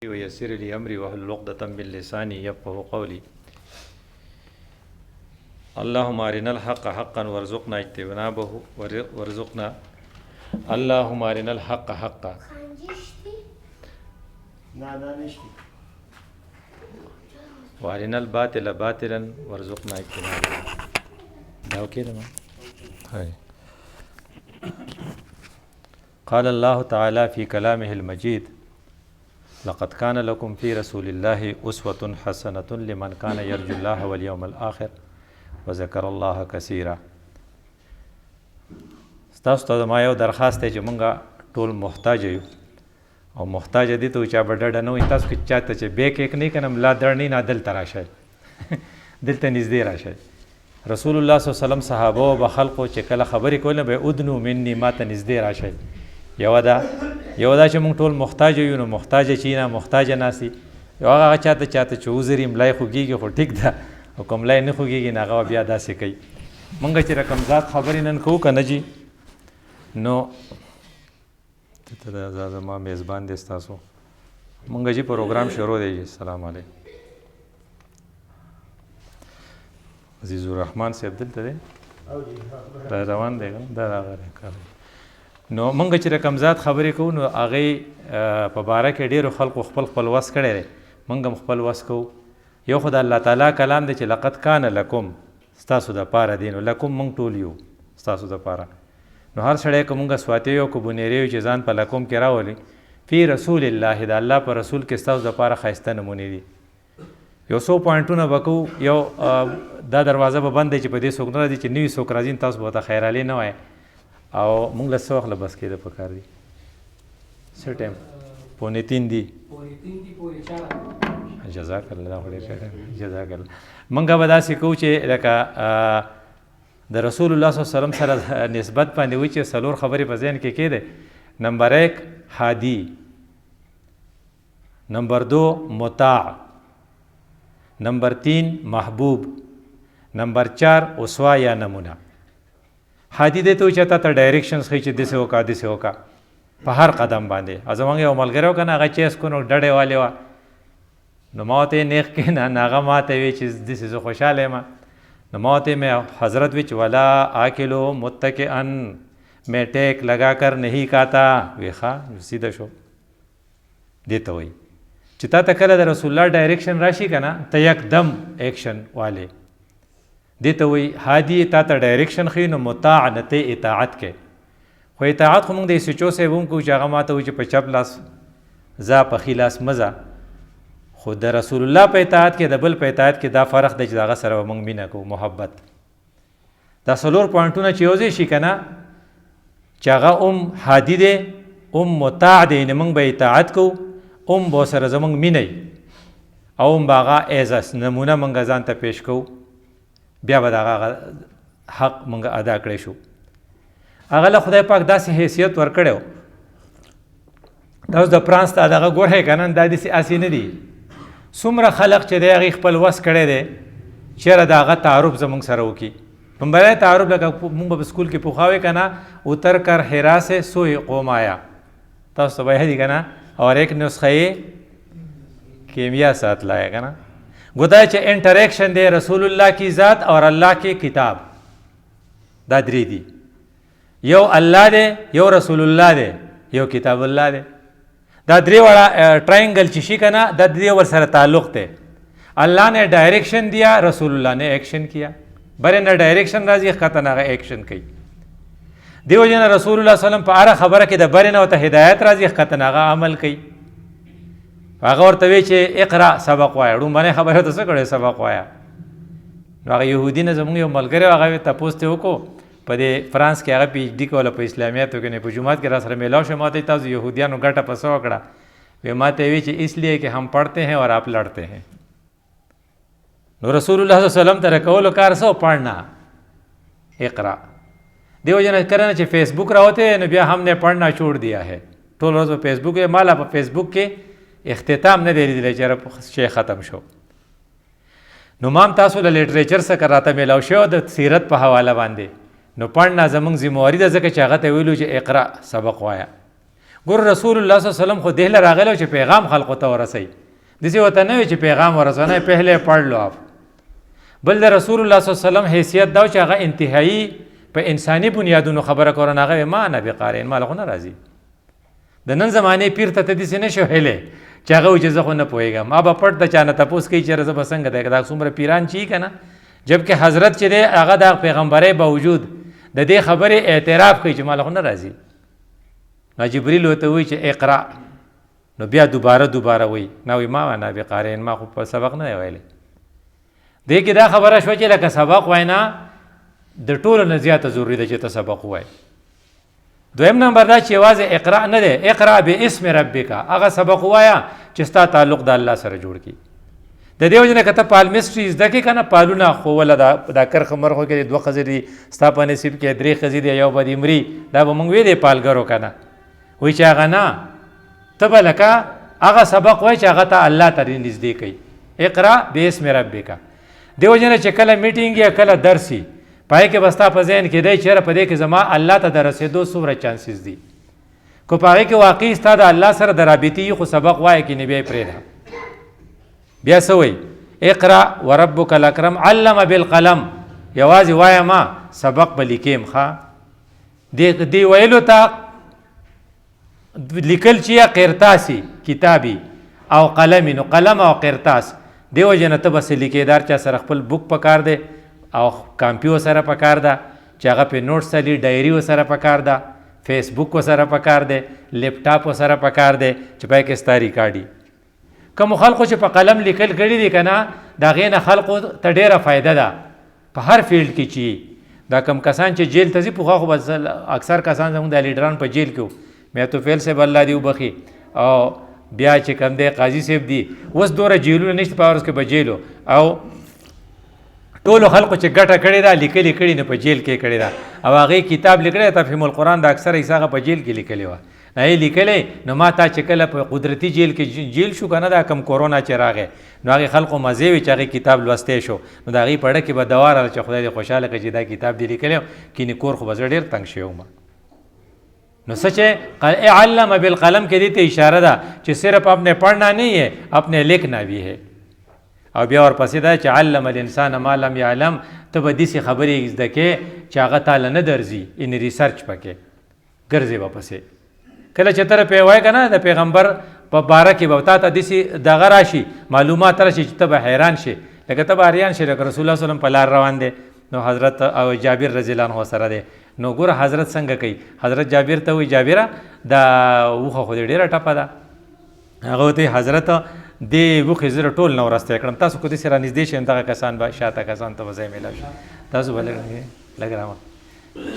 ويسر لي أمري واحلل عقدة من لساني يفقهوا قولي. اللهم أرنا الحق حقا وارزقنا اجتنابه اللهم أرنا الحق حقا وأرنا الباطل باطلا وارزقنا اجتنابه. داو كده هاي. قال الله تعالى في كلامه المجيد: لقد كان لكم في رسول الله أسوة حسنة لمن كان يرجو الله واليوم الآخر وذكر الله كثيرا. تاسو ته ما یو درخواست دی چې مونږ ټول محتاج یو او محتاج دي ته چا بډډه نه وي. تاسو کې چاته چې بیک یک نه کنم لا دړ نه دلته راشئ دلته نږدې راشئ. رسول الله صلی الله علیه وسلم صحابه او خلکو چې کله خبرې کول به ادنو مني ما ته نږدې راشئ. یو دا چې مونږ ټول محتاج یو نو محتاج چې نه محتاج ناسي یو هغه چاته چې وزري ملای خوږیږي خو ټیک ده او کوم لای نه خوږیږي نه هغه بیا داسې کوي. مونږ چې رقم ذات خبرې نن کوو که نه جي نو ته زما میزبان دی ستاسو. مونږ جي پروګرام شروع دی جي. السلام علیکم. عزیز الرحمن صاحب دلته دی را روان دی دا راغلی کار. نو مونږ چې رقم ذات خبرې کوو نو هغې په باره کې ډېرو خلکو خپل وس کړی دی. مونږ هم خپل وس کوو. یو خو د الله تعالی کلام دی چې لقد کان لکم ستاسو دپاره دی. نو لکم مونږ ټول یو ستاسو دپاره. نو هر سړی که مونږ سواتی یو که بونیری یو چې ځان په لکم کې راولي فی رسول الله د الله په رسول کې ستاسو دپاره ښایسته نمونې دي. یو څو پوینټونه به کوو. یو دا دروازه به بند دی چې په دې څوک نه راځي چې نوي څوک راځي تاسو به ورته خیرالي نه وایئ. او مونږ له څه وخت له بس کېده په کار دي څه ټایم 3:15 دي. جزاک الله خو ډېر ښه جزاک الله. مونږ به داسې کوو چې لکه د رسول الله صلی الله علیه وسلم سره نسبت باندې وي چې څلور خبرې په ذهن کې کېدې. نمبر 1 هادي، نمبر 2 مطاع، نمبر 3 محبوب، نمبر 4 اسوه یا نمونه. هادي دی ته وایي چې تا ته ډایرکشنز ښایي چې داسې وکړه داسې وکړه په هر قدم باندې. زموږ یو ملګری و که نه هغه چیس کو نو ډډې والې وه نو ما ورته یې نیغ کښېنه نو هغه ما ته وایي چې داسې زه خوشحاله یم. نو ما ورته مې حضرت وی چې ولا آکلو متکئا میں ٹیک لگا کر نہیں کھاتا. وی ښه سیده شو. دې ته وایي چې تا ته کله د رسول الله ډایرکشن راشي که نه ته یکدم ایکشن والې. دې ته وایي هادي تا ته ډایرکشن ښیي نو مطاع نه ته اطاعت کې. خو اطاعت خو مونږ د ایسچو صاحب هم کوو چې هغه ما ته وایي چې په چپ لاس ځه په ښي لاس مه ځه. خو د رسول الله په اطاعت کې د بل په اطاعت کې دا فرق دی چې د هغه سره به مونږ مینه کوو محبت. دا څلور پوینټونه چې یو ځای شي که نه چې هغه هادي دی مطاع دی نه مونږ به اطاعت کوو به سره زمونږ مینه او به هغه ایز نمونه مونږ ځان ته پیش کوو. بیا به د هغه حق مونږ ادا کړی شو. هغه له خدای پاک داسې حیثیت ورکړی و. دا اوس د فرانس ته دغه ګورئ که نه دا داسې هسې نه دي. څومره خلق چې دی هغې خپل وس کړی دی چېرې د هغه تعارف زموږ سره وکړي. بمبری تعارف لکه مونږ به په سکول کې پوښاوی که نه اتر کر حرا سے سوی قوم آیا. تاسو ته به یې دي که نه اور ایک نسخه کیمیا ساتھ لایا که نه. گویا چې انټریکشن دی رسول الله کی ذات اور الله کی کتاب. دا درې دي. یو الله دی، یو رسول الله دی، یو کتاب الله دی. دا درې واړه ټراینګل چې شي که نه دا درې ورسره تعلق دی. الله نے ڈائریکشن دیا، رسول اللہ نے ایکشن کیا. برے نه ډایرکشن راځي ښکته نه هغه ایکشن کوي. دیو جن رسول الله صلی الله علیه وسلم په هره خبره کې د برې نه ورته هدایت راځي ښکته نه هغه عمل کوي. هغه ورته وایي چې اقرا سبق وایه. ړومبنۍ خبرې ته څه کړی سبق وایه. نو هغه یهودي نه زموږ یو ملګری و هغه تپوس ته وکړو په دې فرانس کې هغه پی ایچ ډي کوله په اسلامیاتو کې نه په جومات کې را سره میلاو شو. ما ته تاسو یهودیانو ګټه په څه وکړه. وی ما ته وی چې اس لیے کہ ہم پڑھتے ہیں اور آپ لڑتے ہیں. نو رسول الله صلی الله علیه وسلم ته کولو کار څه پڑھنا اقرا. دیو جن کرنا چې فیس بک راوته نو بیا ہم نے پڑھنا چھوڑ دیا ہے. ټول ورځ په فیس بک مالا په فیس بک کې اختتام نه دی لیدلی چې شی ختم شو. نو مام تاسو له لیټریچر څخه راته میلاو شو د سیرت په حواله باندې. نو پڑھنا زمونږ ذمہواری ده ځکه چې هغه ته ویلو چې اقرا سبق وایه. ګور رسول الله صلی الله علیه وسلم خو دهله راغلی چې پیغام خلقو ته ورسوي، داسې ورته نه وي چې پیغام ورسوي، پهله پڑھ لو آپ. بل د رسول الله صلی الله علیه وسلم حیثیت دا چې هغه انتهایی په انساني بنیادونو خبره کول، هغه ما نه بقارئ ما له نه راځي. د نن زمانه پیر ته داسې نه شو هله چې هغه وایي چې زه خو نه پوهېږم، ما به پټ د چا نه تپوس کوي چې زه به څنګه دی دا څومره پیران چې که نه، جبکې حضرت چې دی هغه د پیغمبرۍ باوجود د دې خبرې اعتراف کوي چې ما له خو نه راځي. نو جبریل ورته وایي چې اقرا، نو بیا دوباره وایي نه وایي ما نه بقارئ ما خو په سبق نه دی ویلی. دې کې دا خبره شوه چې لکه سبق وای نه د ټولو نه زیاته ضروري ده چې ته سبق ووایې. دویم نمبر دا چې یوازې اقرا نه دی، اقرا باسم ربک، هغه سبق ووایه چې ستا تعلق د الله سره جوړ کړي. د دې وجې نه که ته پالمسټري زده کړې که نه، پالونه ښووله دا کرخه مرخو کې دوه ښځې دي، ستا په نصیب کې درې ښځې دي، یو به دې مري، دا به موږ ویلې پالګرو که نه. وایي چې هغه نه، ته به لکه هغه سبق وایي چې هغه ته الله ته نږدې کوي. اقرا باسم ربک. دې وجې نه چې کله میټینګ یا کله درس وي پای کې به ستا په ذهن کې دی چېرې په دې کې زما الله ته د رسېدو څومره چانسز دي. که په هغې کې واقعي ستا د الله سره د رابطې خو سبق وایه کې نه بیا یې پرېږده. بیا څه وایي؟ اقرا وربک الاکرم علم بالقلم، یوازې وایه ما سبق به لیکیم. ښه دې ویلو ته لیکل چې یا قرطاسي کتابي او قلمي، نو قلم او قرطاس دې وجې نه ته بس لیکېدار چا سره خپل بک پکار دی او کامپیو سره پکار ده چې هغه پې نوټس علي، ډایري ورسره پکار ده، فیسبوک ورسره پکار دی، لیپټاپ ورسره پکار دی چې پای کې ستا ریکارډي. کومو خلقو چې په قلم لیکل کړي دي که نه، د هغې نه خلقو ته ډېره فایده ده په هر فیلډ کې چې دا کم کسان چې جیل ته ځي، پخوا خو بس اکثر کسان زموږ د لیډران په جیل کې وو، میاتوفیل صاحب الله دې وبخي، او بیا چې کوم دی قاضي صاحب دي، اوس دومره جیلونه نشته په ورځ کې په جیلو، او ټولو خلقو چې ګټه کړې ده لیکلې کړي نه په جیل کې کړې ده، او هغې کتاب لیکلی تفهیم القرآن د اکثره حصه هغه په جیل کې لیکلې وه، هغې لیکلی. نو ما تا چې کله په قدرتي جیل کې جیل شو که نه، دا کم کورونا چې راغی نو هغې خلقو مزې وي چې هغې کتاب لوستی شو، نو د هغې په ډه کې به دوا راغله چې خدای دې خوشحاله کړي چې دا کتاب دې لیکلی و، کینې کور خو به زه ډېر تنګ شوی وم. نو سچ علم بالقلم کې دې ته اشاره ده چې صرف اپنے پڑھنا نہیں ہے اپنے لکھنا بھی ہے. او بیا ورپسې دا چې علم الانسان ما لم یعلم، ته به داسې خبرې زده کې چې هغه تاله نه درځي، ان ریسرچ پکې ګرځې به پسې. کله چې ته پې وایې که نه د پیغمبر په باره کې به تا ته داسې دغه راشي، معلومات راشي چې ته به حیران شي، لکه ته به اریان شي لکه رسول الله صلی الله علیه وسلم په لار روان دی، نو حضرت او جابر رضی الله عنه سره دی، نو ګوره حضرت څنګه کوي. حضرت جابر ته وایي جابره دا اوښه خو دې ډېره ټپه ده. هغه ورته حضرت دې وښې زه ټول نه ورستی کړم، تاسو که داسې رانږدې شئ دغه کسان به شاته کسان ته به ځای میلاو شي، تاسو به لږ راوه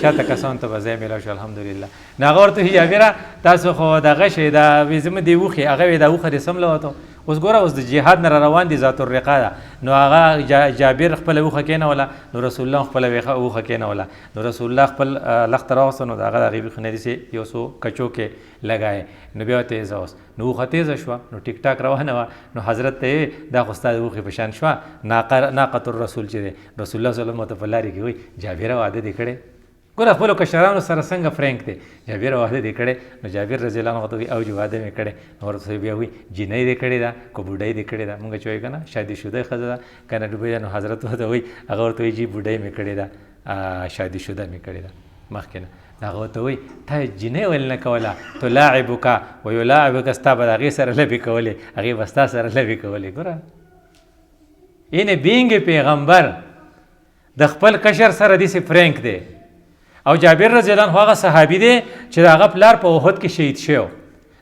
شاته کسان ته به ځای میلاو شي الحمدلله. نو هغه ورته وایي جابره تاسو خو دغه شئ دا وایي زموږ دې وښې، هغه وایي دا وښه دې سم لوته. اوس ګوره اوس د جهاد نه را روان دي ذات الرقا ده، نو هغه جابر خپله وښه کېنوله، نو رسول الله خپله وښه کېنوله، نو رسول الله خپل لخته راوسته، نو د هغه د هغې وښې نه داسې یو څو کچو کې لګایې، نو بیا تیزه اوس، نو وښه تیزه شوه، نو ټیک ټاک روانه وه، نو حضرت ته دا خو ستا د وښې په شان شوه، ناقة الرسول چې دی رسول الله صلی الله علیه وسلم ورته په لارې کې وایي جابره واده دې کړی. ګوره خپلو کشرانو سره څنګه فرینک دی، جابر واده دې کړی، نو جابر رضی الله عنه ورته وایي او چې واده مې کړی، نو ورته بیا وایي جینۍ دې کړې ده که بوډۍ دې کړې ده، مونږ چې وایو که نه شادي شده ښځه ده که نه ډوبۍ ده، نو حضرت ورته وایي هغه ورته وایي جی بوډۍ مې کړې ده شادي شده مې کړې ده مخکې نه. هغه ورته وایي تا جینۍ ولې نه کوله، تلاعبک ویلاعبک، ستا به د هغې سره لبې کولې، هغې به ستا سره لبې کولې. ګوره یعنې بینګ پیغمبر د خپل کشر سره داسې فرینک دی. او جابر رضی الله عنه هغه صحابي دی چې د هغه پلار په احد کې شهید شوی و.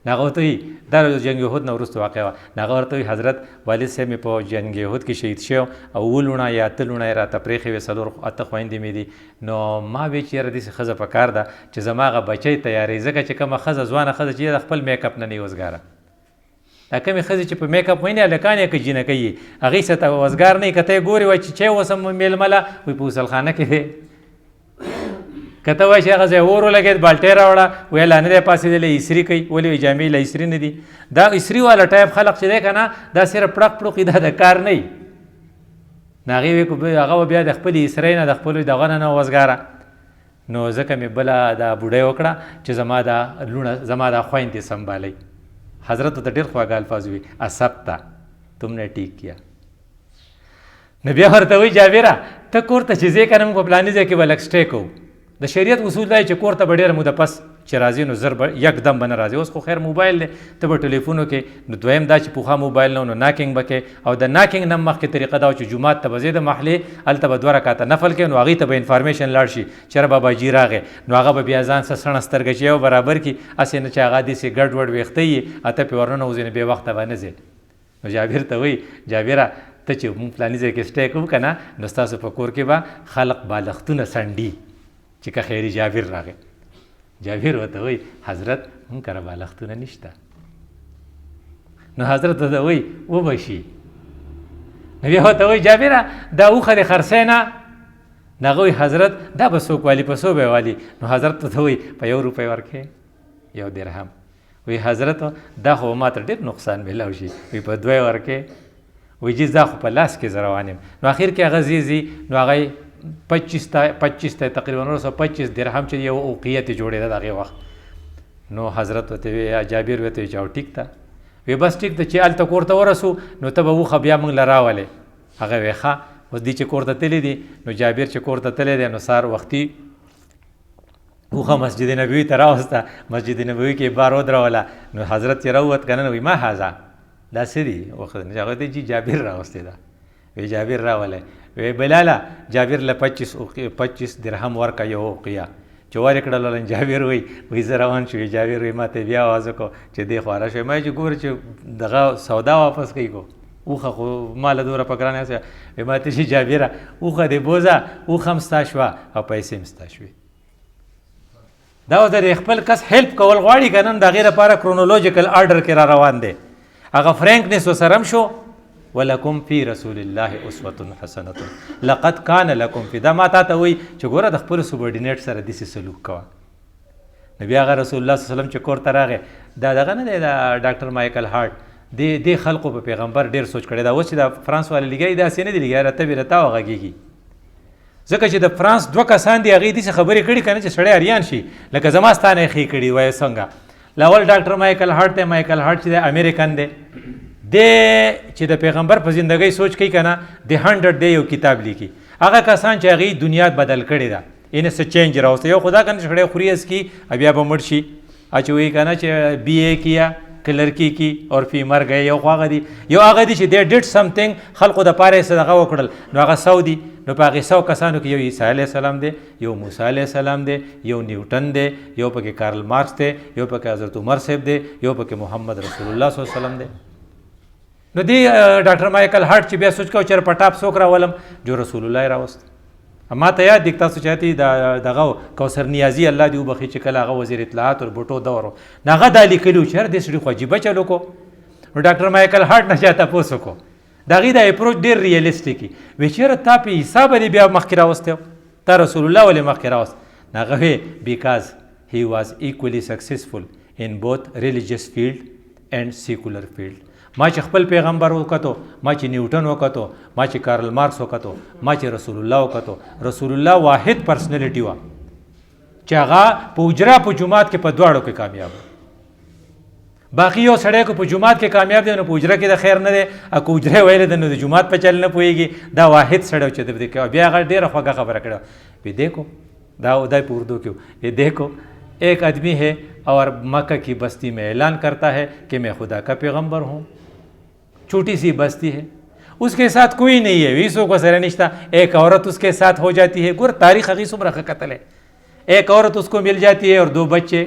هغه ورته وایي دا جنګ احد نه وروسته واقع وه، هغه ورته وایي حضرت والد صاحب مې په جنګ احد کې شهید شوی او 7 لوڼه یا 8 لوڼه یې راته پرېښې وې، 4 خویندې مې دي، نو ما وی چې یاره داسې ښځه پکار ده چې زما هغه بچی تیارې، ځکه چې کومه ښځه ځوانه ښځه چې د خپل میک اپ نه نه وزګاره، دا کومې ښځې چې په میک اپ وینې هلکان یې که جینکۍ یي هغې څه ته وزګار نه وي، که ته یې ګورې وایي چې چای وسم میلمه له وایي په غسلخانه کې دی، که ته وایي چې هغه ځای اور ولګېد بالټۍ راوړه وایي لا نه دی پاڅېدلی اسري کوي، ولې وایي جامې له اسري نه دي. دا اسري والا ټایپ خلق چې دی که نه دا صرف پړق پړوقي دا د کار نه وي، نو هغې وایي هغه به بیا د خپلې اسرۍ نه د خپلو دغه نه وزګاره. نو ځکه مې بله دا بوډۍ وکړه چې زما دا لوڼه زما دا خویندې سنبھالئ. حضرت ته ډېر خواږه الفاظ وي، اصبته تم نے ٹھیک کیا. نو بیا ورته وایي جابره ته کور ته چې ځې که نه موږ په فلاني ځای کې به لږ سټې کوو. د شریعت اصول دا چې کور ته به ډېره موده پس چې راځي نو زر به یکدم به نه راځي. اوس خو خیر موبایل دی، ته به ټلیفونو کې. نو دویم دا چې پوخا موبایل نه نو ناکینګ به کوې، او د ناکینګ نه مخکې طریقه دا چې جومات ته به ځې د محلې هلته به 2 رکعته نفل کوې، نو هغې ته به انفارمیشن لاړ شي چېرې باباجي راغی، نو هغه به بیا ځان سره سړه سترګه چې یو برابر کړي، هسې نه چې هغه داسې ګډ وډ ویښته یي اته پې ورننوځي نو بې وخته به نه ځې. نو جابر ته وایي جابره ته چې مونږ فلاني ځای کې سټې کوو که نه نو ستاسو په کور کې به خلق بالښتونه سنډي چې که خیري جابر راغی. جابر ورته وایي حضرت مونږ کره بالښتونه نشته. نو حضرت ورته وایي وبه شي. نو بیا ورته وایي جابره دا اوښه دې خرڅی نه؟ نو هغه وایي حضرت دا به څوک والي په څو به یې والي؟ نو حضرت ورته وایي په 1 روپۍ ورکړې 1 درهم. وایي حضرت دا خو ما ته ډېر نقصان میلاو شي. وایي په 2 ورکې. وایي جی دا خو په لاس کې زه روان یم. نو اخر کې هغه ځي نو هغه 25 ته تقریبا 125 درهم چې یو اوقیه ته جوړېده د هغې وخت. نو حضرت ورته وایي جابر ورته وایي چې او ټیک ده. وایي بس ټیک ده چې هلته کور ته ورسو نو ته به اوښه بیا موږ له راولې. هغه وایي ښه. اوس دی چې کور ته تللی دي نو جابر چې کور ته تللی دی نو سهار وختي اوښه مسجد نبوي ته راوسته. مسجد نبوي کې بار ودروله. نو حضرت چې راووت که نه نو وایي ما هذا دا څه دي؟ هغه ته جي جابر راوستی ده. وایي جابر راولی. وی بلاله جابر له 25 درهم ورکه یو اوقیه. چې ورکړل جابر وایي زه روان شو. جابر وایي ما ته بیا آواز وکړو چې دی خواره شوی. ما چې ګوره چې دغه سودا واپس کوي کو اوښه خو ما له دومره په ګرانه هسې وایي ما ته چې جابره اوښه دې بوځه اوښه هم ستا شوه او پیسې هم ستا شوې. دا اوس د خپل کس هیلپ کول غواړي که نه د هغې لپاره کرونولوجیکل آرډر کې را روان دی. هغه فرینکنس ورسره هم شو. ولکم فی رسول الله اسوة حسنة لقد کان لکم فی. دا ما تا ته وایي چې ګوره د خپلو سوبارډینیټ سره داسې سلوک کوه. نو بیا هغه رسول الله صلی الله علیه وسلم چې کور ته راغی دا دغه نه دی د ډاکټر مایکل هارټ دې خلقو په پیغمبر ډېر سوچ کړی دا. اوس چې د فرانس والے لګیایي داسې نه دي لګیایي راته بې رتا وغږېږي. ځکه چې د فرانس 2 کسان دي هغې داسې خبرې کړي که نه چې سړی اریان شي لکه زما ستا نه یې ښې کړي وایي څنګه. لاول ډاکټر مایکل هارټ دی. مایکل هارټ چې دی امریکن دی. دی چې د پیغمبر په زندګۍ سوچ کوي که نه د 100 دی یو کتاب لیکي. هغه کسان چې هغې دنیا بدل کړې ده یعنې څه چینج راوسته. یو خدا که نه سړی خوري اسکي بیا به مړ شي. چې وایي که نه چې BA کیا کلرکی کی اور فی مر گئے. یو خو هغه دي یو هغه دي چې دی ډیډ سمثینګ خلقو دپاره یې صدقه وکړل نو هغه 100 دي. نو په هغې 100 کسانو کې یو عیسی علیه السلام دی، یو موسی علیه السلام دی، یو نیوټن دی، یو پکې کارل مارکس دی، یو پکې حضرت عمر صاحب دی، یو پکې محمد رسول الله صلی الله علیه وسلم دی. نو دی ډاکټر مایکل هارټ چې بیا سوچ کوو چې په ټاپ څوک راولم جو رسول الله یې راوست. ما ته یاد دي تاسو چاته دغه کوثر نیازي الله دې وبخي چې کله هغه وزیر اطلاعات او بوټو دور نو هغه دا لیکلي چې دې سړي خو عجیبه چلو کو. نو ډاکټر مایکل هارټ نه چا تپوس وکړو د هغې دا اپروچ ډېر ریئلیسټیک وي. وایي چېرې تا په حسابه دې بیا مخکې راوستی تا رسول الله ولې مخکې راوست؟ نو هغه وایي بیکاز هی واز ایکولي سکسسفل ان بوث ریلیجیس فیلډ اینډ سیکولر فیلډ. ما چې خپل پیغمبر وکتو، ما چې نیوټن وکتو، ما چې کارل مارکس وکتو، ما چې رسول الله وکتو. رسول الله واحد پرسنالټي وه چې هغه په اجرا په جومات کې په دواړو کې کامیاب. باقي یو سړی که په جومات کې کامیاب دی نو په اجره کې د خیر نه دی، که اجره ویلی ده نو د جومات په چل نه پوهېږي. دا واحد سړی چې د کوي. بیا هغه ډېره خوږه خبره کړې وی دیکھو دا په اردو کې وی دیکھو ایک آدمی ہے اور مکہ کی بستی میں اعلان کرتا ہے کہ میں خدا کا پیغمبر ہوں. چھوٹی سی بستی ہے اس کے ساتھ کوئی نہیں ہے، ویسو کو سر نشتہ. ایک عورت اس کے ساتھ ہو جاتی ہے. ګور تاریخ هغې څومره ښه قتل ہے. ایک عورت اس کو مل جاتی ہے اور 2 بچے.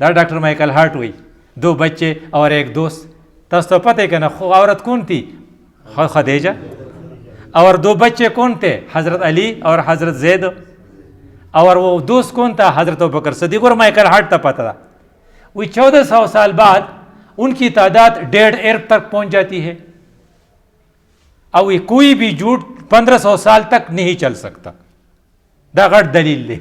دا ڈاکٹر مائیکل ہارٹ وی 2 بچے اور ایک دوست. تاسو ته پتہ ہے کہ نا عورت کون تھی؟ خدیجہ. اور 2 بچے کون تھے؟ حضرت علی اور حضرت زید. اور وہ دوست کون تھا؟ حضرت ابوبکر صدیق. اور مائیکل ہارٹ تھا پتہ تھا وہی 1400 سال بعد ان کی تعداد 1.5 ارب تک پہنچ جاتی ہے. اور یہ کوئی بھی جھوٹ 1500 سال تک نہیں چل سکتا. دا غٹ دلیل لے.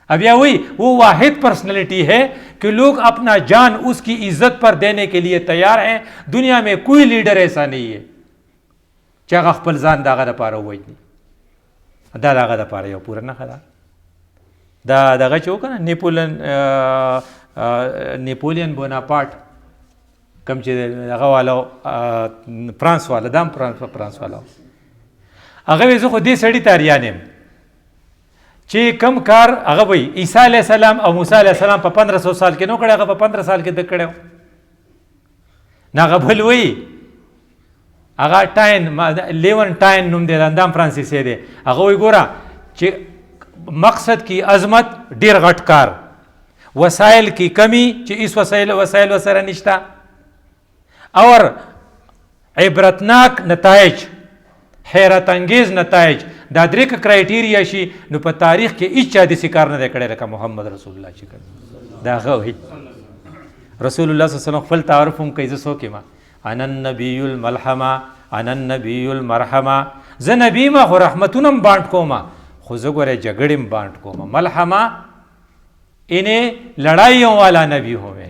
اب یہ وہی وہ واحد پرسنالٹی ہے کہ لوگ اپنا جان اس کی عزت پر دینے کے لیے تیار ہیں. دنیا میں کوئی لیڈر ایسا نہیں ہے چې هغه خپل ځان د هغه دپاره ووژني. دا د هغه دپاره یو پوره نښه ده. دا دغه چې وکړه نیپولین بوناپارټ کوم چې هغه والا فرانس والا دا هم فرانس والا هغه وایي زه خو دې سړي ته اریان یم چې کم کار هغه وایي عیسی علیه السلام او موسی علیه السلام په 1500 سال کې نو کړی هغه په 15 سال کې د کړی نه هغه بل وایي هغه ټاین لیون ټاین نوم دی اندام فرانسیسی دی هغه وایي ګوره چې مقصد کی عظمت ډیر غټ کار وسایل کی کمی چې اس وسایل وسره نشته اور عبرتناک نتایج حیرت انگیز نتایج دا درې کرایټیریا شي نو په تاریخ کې هیڅ چا داسې کار نه دی کړی لکه محمد رسول الله چې کړی دا هغه وایي رسول الله صلی الله علیه وسلم خپل تعارف هم کوي زه څوک یم انا النبی الملحمه انا النبی المرحمه زه نبی ما خو رحمتونه هم بانټ کوم خو زه ګوره جګړې هم بانټ کوم ملحمه انہیں لڑائیوں والا نبی ہوئے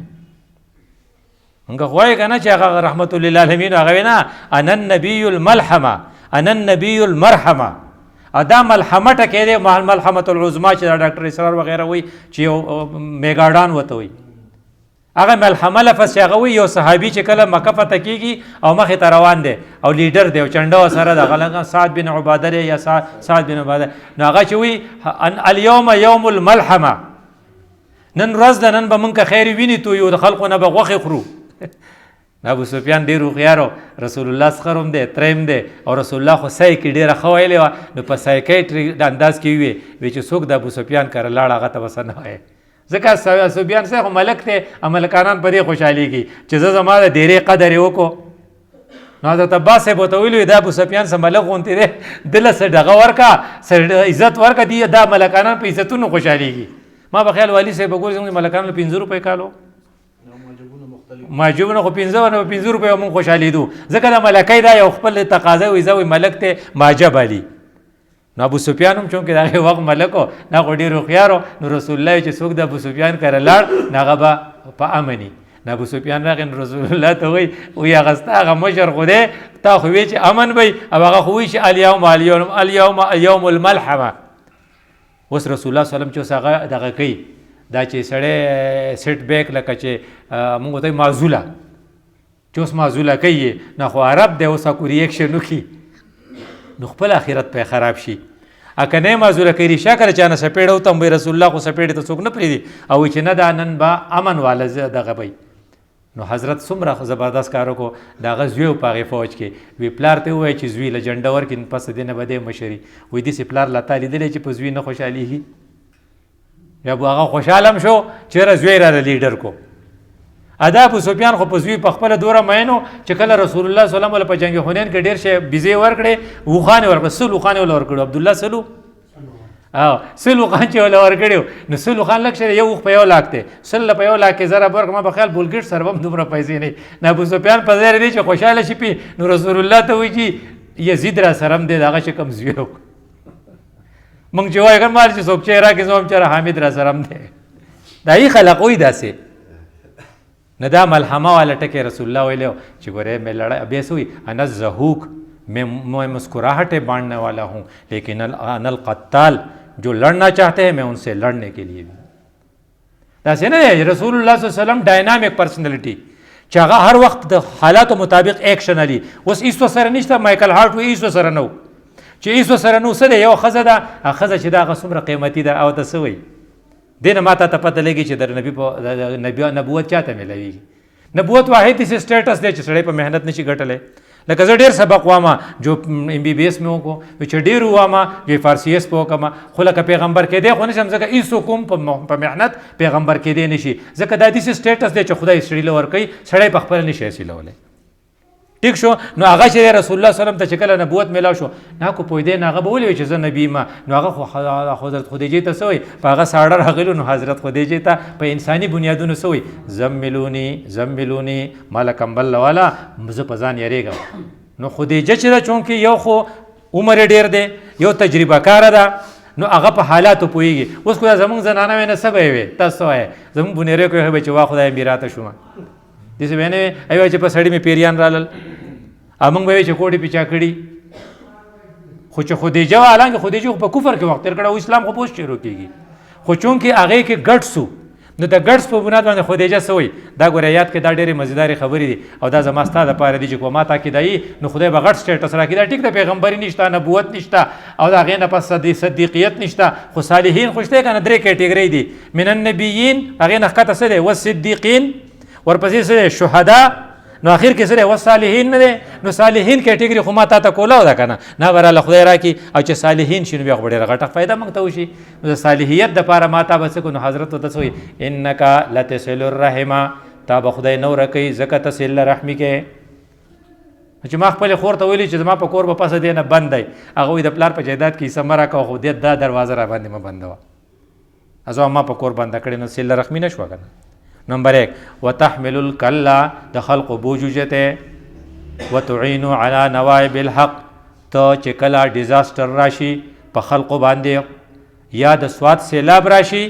موږ وایو که نه چې هغه رحمت للعالمین هغه وایي نه انا النبی الملحمه انا النبی المرحمه دا ملحمه ټکی دی ملحمة العظما چې دا ډاکټر اسرار وغیره وایي چې یو میګاډان ورته وایي هغه ملحمه لفظ چې هغه وایي یو صحابي چې کله مکه فتح کېږي او مخې ته روان دی او لیډر دی او چنډه ورسره د هغه سعد بن عباده دی یا سعد بن عباده نو هغه چې وایي الیوم یوم الملحمه نن ورځ ده نن به موږ که خیر ویني تویو د خلقو نه به غوښې خورو ابو سفیان ډېر هوښیار رسول الله څخه هم دی تریم دی او رسول الله خو سای کې ډېره ښه ویلې وه نو په سایکیټري د انداز کې وی چې څوک د ابو سفیان کره لاړ هغه ته به څه نه وایي ځکه سفیان صاحب خو ملک دی او ملکانان په دې خوشحالېږي چې زه زما د ډېرې قدر یې وکړو نو حضرت عباس صاحب ورته ویلي وي دا ابو سفیان څه ملک غوندې دی دله څه ډغه ورکړه څه عزت ورکړه دي دا ملکانان په عزتونو خوشحالېږي ما به خیال والي صاحب به ګورې زموږ ملکانو له 15 روپۍ کالو معجبونه خو 15 روپۍ مونږ خوشحالېدو ځکه دا ملکۍ دا یو خپل تقاضا وي زه وایي ملک ته معجب علي نو ابو سفیان هم چونکې د هغې وخت ملک و نه خو ډېر هوښیار نو رسول الله چې څوک د ابو سفیان کره لاړ نو هغه به په امني نو ابو سفیان راغی نو رسول الله ته وایي هغه ستا هغه مشر خو دی تا خو وایي چې امن به او هغه خو وایي چې اليوم الملحمه اوس رسول الله صلی الله علیه وسلم چې اوس هغه دغه کوي دا چې سړی سیټ بیک لکه چې موږ ورته معزوله چې اوس معزوله کوي نه خو عرب دی اوس اکو ریاکشن وکړي نو خپل آخرت پې خراب شي که نه معزوله کوي ریشه کله چا نه سپېړه وتم وایي رسول الله خو سپېړې ته څوک نه پرېږدي او وایي چې نه دا نن به امن والا دغه وی نو حضرت څومره زبردست کار وکړو د هغه زوی په هغې فوج کې وی پلار ته ووایي چې زوی له جنډه ورکړي پس د دې نه به دی مشري وایي داسې پلار لا تا لیدلی چې په زوی نه خوشحالېږي یا هغه خوشحاله هم شو چېرې زوی راله لیډر کو ادا ابو سفیان خو په زوی په خپله دوره مینو چې کله رسول الله صلی الله علیه وسلم په جنګ حنین کې ډېر شی بیزې ورکړې اوښانې ورکړه سل اوښانې وله ورکړو عبدالله سلو سل اوښان چې وله ورکړي نو سل اوښان لږ شی یو اوښ په 1 لاک دی سل په 1 لاک کې ضرب ورکړه ما په خیال بولګیټ سره به هم دومره پیسې نه نو ابو سفیان په ځای دی چې خوشحاله شي پي نو رسول الله ته وایي چې یزید را سره هم دی د هغه چې کوم زوی مونږ چې وایو مال چې څوک چې راکړي زه هم چېرې حامد را سره هم دی دا یې خلق وایي داسې نه دا ملحمه والا ټکی رسول الله ویلی چې ګورې میں لڑائی بیا څه وایي انا الضحوک میں مسکراہٹیں بانٹنے والا ہوں لیکن انا القتال جو لڑنا چاہتے ہیں میں ان سے لڑنے کے لیے بھی داسې نه دی رسول الله صلی الله علیه وسلم ډاینامیک پرسنالټي چې هغه هر وخت د حالاتو مطابق ایکشن علي اوس هېڅ سره نشته مایکل هارټ وایي هېڅ سره نه و چې هېڅ سره نو څه دی یو ښځه ده ښځه چې دا هغه څومره قیمتي ده او ته څه وایي دې نه ما ته پته لګي چې د نبوت چا ته میلاویږي نبوت واحد داسې سټیټس دی چې سړی په محنت نشي ګټلی لکه زه ډېر سبق واما جو MBBS مې وکړو چې ډېر واما جو FRCS په وکړم خو لکه پیغمبر کېدی خو نشم ځکه هېڅ کوم په محنت پیغمبر کېدی نشي ځکه دا داسې سټیټس دی چې خدای سړي له ورکوي سړی په خپله نشي حاصلولی ټیک شو نو هغه چې رسول الله صلی الله علیه وسلم ته چې کله نبوت میلاو شو نه کو پوهېدی نه هغه به ولې وایي چې زه نبي ما نو هغه خو حضرت خدیجې ته څه وایي په هغه ساړه راغلو نو حضرت خدیجې ته په انساني بنیادونو څه وایي زملوني ماله کمبل والا زه په ځان یېرېږم نو خدیجه چې ده چونکې یو خو عمر یې ډېر دی یو تجربه کاره ده نو هغه په حالاتو پوهېږي اوس خو زموږ زنانه وی نه څه به یې وې تاسو څه وایې زموږ بونیرې کوی به چې وا خدای مې راته شومه داسې به نه وې ای وایي چې په سړي مې پیریان رالل او موږ به وایي چې کوټې پیچا کړي خو چې خدیجه وه حالانکې خدیجه خو په کفر کې وخت تېر کړی او اسلام خو به اوس شروع کېږي خو چونکې هغې کې ګډ سو نو د ګډس په بنیاد باندې خدیجه څه وایي دا ګوره یاد کې دا ډېرې مزیدارې خبرې دي او دا زما ستا دپاره دي چې کو ما تا کې دایي نو خدای به غټ سټیټس راکړي دا ټیک د پیغمبري نشته نبوت نشته او د هغې نه پس صدیقیت نشته خو صالحین خو شته که نه 3 کیټګرۍ دي من النبیین هغې نه ښکته څه دی والصدیقین ورپسې څه دی شهدا نو اخر کې سره والصالحین نه دی نو صالحین کیټګري خو ما تا ته کولاو ده که نه نه براله خدای راکړي او چې صالحین شي نو بیا خو ډېره غټه فایده موږ ته وشي نو د صالحیت دپاره ما تا به څه کړو نو حضرت ورته څه وایي انک لتصل الرحمه تا به خدای نو رکوي ځکه ته صله رحمي کې چې ما خپلې خور ته ویلي چې زما په کور به پسه دی نه بند دی هغه وایي د پلار په جایداد کې حصه مه راکوه خو دې دا دروازه را باندې مه بندوه ازو ما په کور بنده کړې نو صله رحمي نه شوه که نه نمبر 1 وتحمل الکلا د خلق بوجوجته وتعين على نوائب الحق ته چې کله ډیزاستر راشي په خلقو باندې یا د سواد سیلاب راشي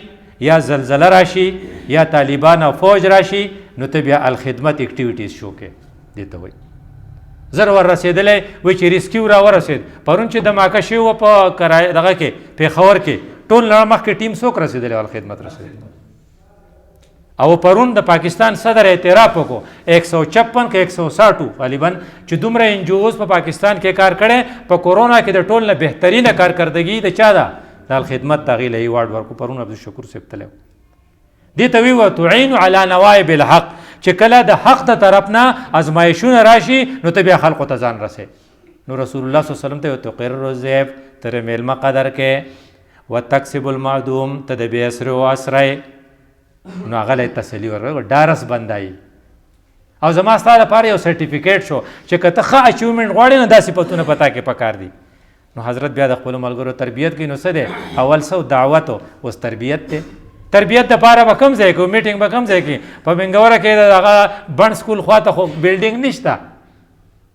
یا زلزله راشي یا طالبان او فوج راشي نو ته بیا الخدمت اکټیویټیز شو کې دې ته وایي زر ور رسېدلی وایي چې ریسکیو را ورسېد پرون چې دماکه شوي وه په دغه کې پېښور کې ټول نه مخکې ټیم څوک رسېدلی الخدمت رسېدلی او پرون د پاکستان صدر اعتراف وکړو 156 که 160 غالبا چې دومره انجوز په پاکستان کې کار کړی په کورونا کې د ټول نه بهترینه کارکردګي د چا ده د الخدمت ته هغې له ایوارډ ورکړو پرون عبدالشکور صاحب تللی دې ته وی تعین علی نوائب الحق چې کله د حق د طرف نه ازمایښونه راشي نو ته بیا خلقو ته ځان رسې نو رسول الله صلی الله علیه وسلم ته تقر الضیف ته میلمه قدر کې وتکسب المعدوم ته د بې اسرې و اسری نو هغه له تسلي ورکړه ډارس بندایي او زما ستا لپاره یو سرټیفیکیټ شو چې که ته ښه اچیومنټ غواړې نو دا صفتونه په تا کې پکار دي نو حضرت بیا د خپلو ملګرو تربیت کوي نو څه دی اول څه دعوت اوس تربیت دی تربیت دپاره به کوم ځای کې میټینګ به کوم ځای کې په بنګوره کې د هغه بڼ سکول خواته خو بلډینګ نشته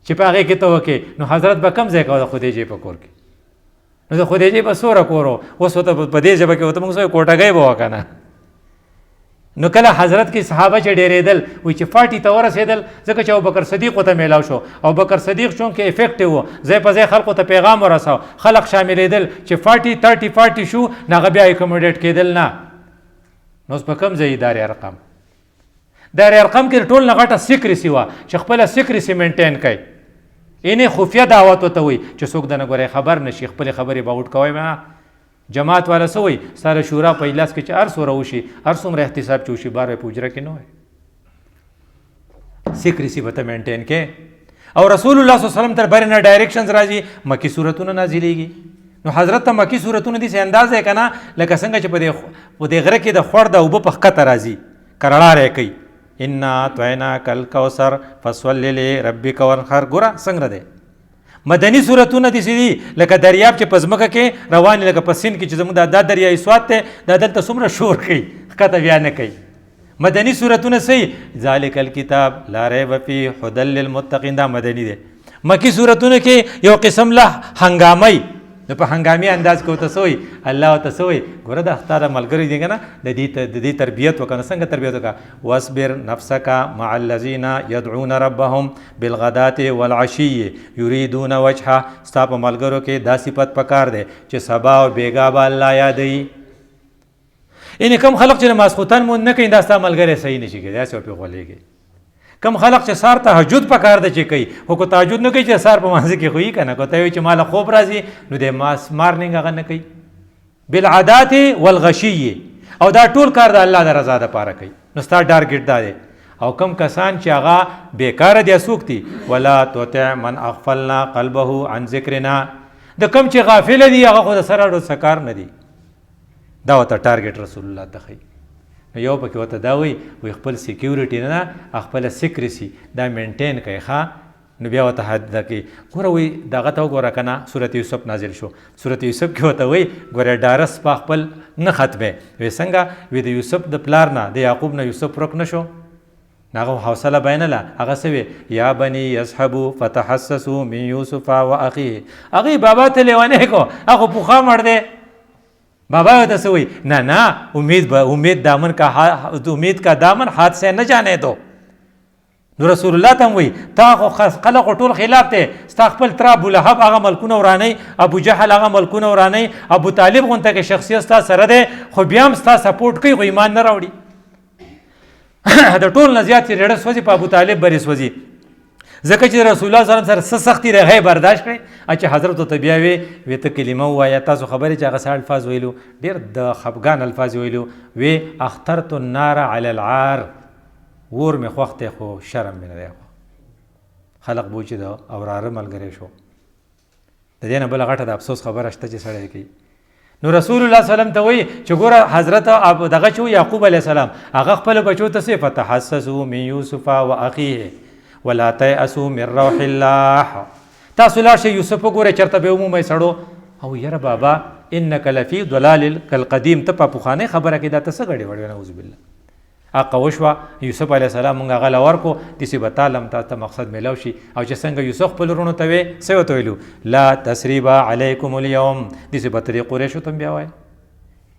چې په هغې کې ته وکړې نو حضرت به کوم ځای کوه د خدیجې په کور کې نو د خدیجې به څوره کور و اوس ورته په دې ژبه کې ورته موږ سوی کوټګۍ به وه که نه نو کله حضرت کې صحابه چې ډېرېدل وایي چې 40 ته ورسېدل ځکه چې ابوبکر صدیق ورته میلاو شو ابوبکر صدیق چونکې افیکټیو و ځای په ځای خلقو ته پیغام ورساو خلق شاملېدل چې 40 شو نه هغه بیا اکوموډیټ کېدل نه نو اوس په کوم ځای ادارې ارقام دارې ارقام کې ټول نه غټه سیکریسي وه چې خپله سیکریسي مینټین کوي اینې خفیه دعوت ورته وایي چې څوک د نه ګورې خبر نه شي خپلې خبرې به اوټ کوئ نه جماعت والا څه وایي ساره شورا په اجلاس کې چې هر څومره وشي هر څومره احتساب چې وشي بار په حجره کې نه وایي سیکریسي به ته مینټین کې او رسول الله صلی الله علیه وسلم تر بر نه ډایرکشنز راځي مکی صورتونه نازلیږي نو حضرت ته مکی صورتونه داسې انداز دی که نه لکه څنګه چې په دې غره کې د خوړ د اوبه په ښکته راځي کرړاره یې کوي انا اعطیناک الکوثر فصل لربک وانحر ګوره څنګه دی مدني صورتونه داسې دي لکه دریاب چې په ځمکه کې روان لکه په سیند کې چې زموږ دا دریایي سوات دی دا دلته څومره شور کوي ښکته بیا نه کوي مدني صورتونه صحیح ذالک الکتاب لا ریب فیه هدی للمتقین دا مدني دی مکی صورتونه کې یو قسم له هنګامۍ نو په هنګامي انداز کې ورته څه وایي الله ورته څه وایي ګوره دا ستا د ملګري دی که نه د دې تربیت وکړه نو څنګه تربیت وکړه واصبر نفسک مع الذین یدعون ربهم بالغداة والعشی یریدون وجهه ستا په ملګرو کې دا صفت پکار دی چې سبا او بیګا به الله یادوي یعنې کوم خلق چې ماسخوتن مونځ نه کوي دا ستا ملګری صحیح نه شي کوي داسې ورپې غولېږي کم خلق چې سار تهجد پکار ده چې کوي خو که تهجد نه کوي چې سار په مانځه کې خو یي که نه که ته وایي چې ماله خوب راځي نو د مارنینګ هغه نه کوي بالعادات والغشي او دا ټول کار د الله د رضا دپاره کوي نو ستا ټارګېټ دا دی او کم کسان چې هغه بیکاره دي څوک دي ولا تطع من اغفلنا قلبه عن ذکرنا د کم چې غافله دي هغه خو د سره ډو څه کار نه دي دا ورته ټارګېټ رسول الله ته ښیي نو یو پکې ورته دا وایي خپل سیکیورټي نه خپله سیکریسي دا مینټین کوي ښه نو بیا ورته حد کوي ګوره وایي دغه ته وګوره که نه صورت یوسف نازل شو صورت یوسف کې ورته وایي ګوره ډارس په خپل نه ختمې وایي څنګه وایي د یوسف د پلار نه د یعقوب نه یوسف ورک نه شو هغه حوصله بینله هغه څه وی یا بني یذهبوا فتحسسوا من یوسف و اخیه هغې بابا ته لیونی کو هغه پوخا مړ دی بابا ته څه وایي نه امید کا دامن ہاتھ سے نہ جانے دو نو رسول الله ته وایي تا خو خلق ټول خلاف دی، ستا خپل تره ابولهب هغه ملکونه ورانوي، ابو جهل هغه ملکونه ورانوي، ابو طالب غونته کې شخصیت ستا سره دی خو بیا هم ستا سپورټ کوي خو ایمان نه راوړي. د ټول نه زیات چې ریډه سوځي په ابو طالب برې سوځي، ځکه چې رسول الله صلی الله علیه وسلم سره څه سختي دی هغه برداشت کړی. چې حضرت ته بیا وی ته کلمه ووایه، تاسو خبرې چې هغه څه الفاظ ویلو ډېر د خفګان الفاظ ویلو، وی اخترت النار علی العار، اور مې خوښ دی خو شرم مې نه دی. خلق بو چې د اوراره ملګری شو، د دې نه بله غټه د افسوس خبره شته چې سړی کوي. نو رسول الله صلی الله علیه وسلم ته وایي چې ګوره حضرت دغه چې یعقوب علیه السلام هغه خپلو بچو ته څه فتحسسوا من یوسف و اخیه ولا تیأسوا من روح الله، تاسو لاړ شئ یوسف وګورئ چېرته به ومومئ سړو. او یاره بابا انک لفی ضلال کالقدیم، ته په پخوانۍ خبره کې دا ته څه ګډې وړې نعوذ بالله. حق وشوه یوسف علیه السلام مونږ هغه له ورکو داسې به تا لم تا ته مقصد میلاو شي. او چې څنګه یوسف خپلو وروڼو ته وی څه ورته ویلو لا تسریب علیکم اليوم، داسې به ته دې قریشو ته هم بیا وایي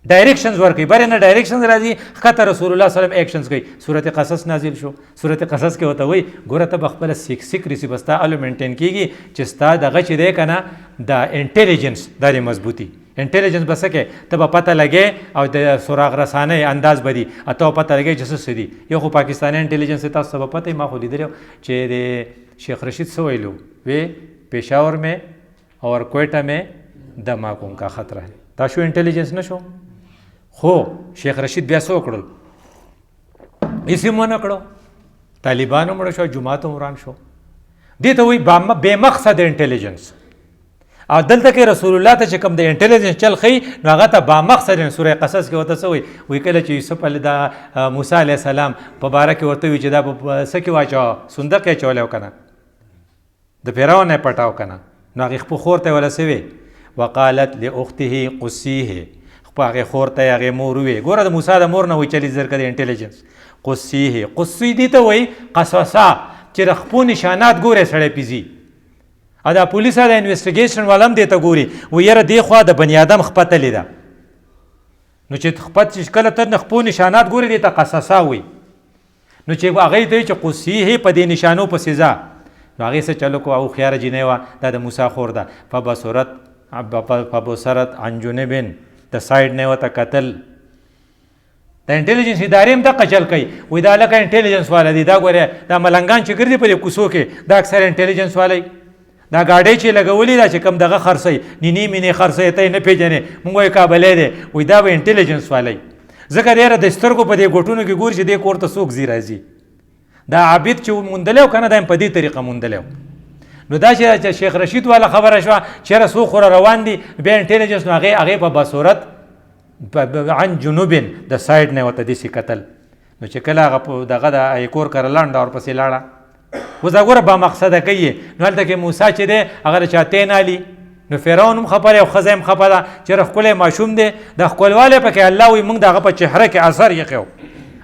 ډایرکشنز ورکوي، برې نه ډایرکشنز راځي ښکته رسول الله صلی الله علیه وسلم ایکشنز کوي. صورت قصص نازل شو، صورت قصص کې ورته وایي ګوره ته به خپله سیکریسي به ستا الو مینټین کېږي چې ستا دغه چې دی که نه د انټیلیجنس دا د مضبوطي انټیلیجنس به څه کې ته به پته لګې او د سراغ رسانۍ انداز به دي ته به پته لګې چې څه څه دي. یو خو پاکستاني انټیلیجنس تاسو ته به پته ما خو لیدلی چې د شیخ رشید څه ویلو وی پېښور میں اور کویټه میں دھماکوں کا خطرہ ہے. دا شو انټیلیجنس نه شو؟ خو شیخ رشید بیا څه وکړل؟ هېڅ هم ونه کړو، طالبان هم مړه شو، جومات هم وران شو. دې ته وایي بې مقصد انټیلیجنس. او دلته کې رسول الله ته چې کوم د انټیلیجنس چل ښیي نو هغه ته با مقصد سوره قصص کې ورته څه وایي کله چې یوسف د موسی علیه السلام په باره کې ورته وایي چې دا په څه کې واچوه صندوق یې اچولی و که نه د فرعون یې پټاو که نه، نو هغې خپل خور ته یې وله څه وی وقالت لاخته قصیه، خپل هغې خور ته یې هغې مور ووی. ګوره د موسی د مور نه وایي چلي زرکه د انټیلیجنس قصیه. قصی دې ته وایي قصصه چې د خپلو نشانات ګورې سړی پیځي. او دا پولیس د انویسټیګیشن والا هم دې ته ګوري و یاره دې خوا د بني ادم خپه تلې ده، نو چې خپت چې کله ته خپلو نشانات ګوري دې ته قصصه وایي. نو چې هغې ته وایي چې قصیه په دې نشانو پسې ځه، نو هغې څه چلو کو او خیاره جینۍ وه دا د موسی خور ده. فبصرت عن جنب، د سایډ نه یې ورته کتل. د انټیلیجنس ادارې هم دقه چل کوي، وایي دا لکه انټیلیجنس والا دي، دا ګورې دا ملنګان چې ګرځي په دې کوڅو کې دا اکثر انټیلیجنس والی. دا ګاډۍ چې لګولې ده چې کوم دغه خرڅوي نینې مینې خرڅوي ته یې نه پېژنې، مونږ وایو کابلی دی، وایي دا به انټیلیجنس والی. ځکه ډېره د سترګو په دې ګوټونو کې ګوري چې دې کور ته څوک ځي راځي. دا عابد چې موندلی و که نه دا هم په دې طریقه موندلی و. نو دا چې شیخ رشید والا خبره شوه چېرې څوک خو روان دي بیا انټیلیجنس، نو هغې په بصورت عن جنوبن د سایډ نه ورته داسې کتل. نو چې کله هغه دغه د کور کره لنډه ورپسې لاړه، اوس دا ګوره با مقصده کوي. نو هلته کې موسی چې دی هغه د چا تی نالي، نو فرعون هم خپه دی او ښځه هم خپه ده چېرې ښکلی ماشوم دی. د ښکلوالی پکې الله وایي موږ د هغه په چهره کې اثر ایښی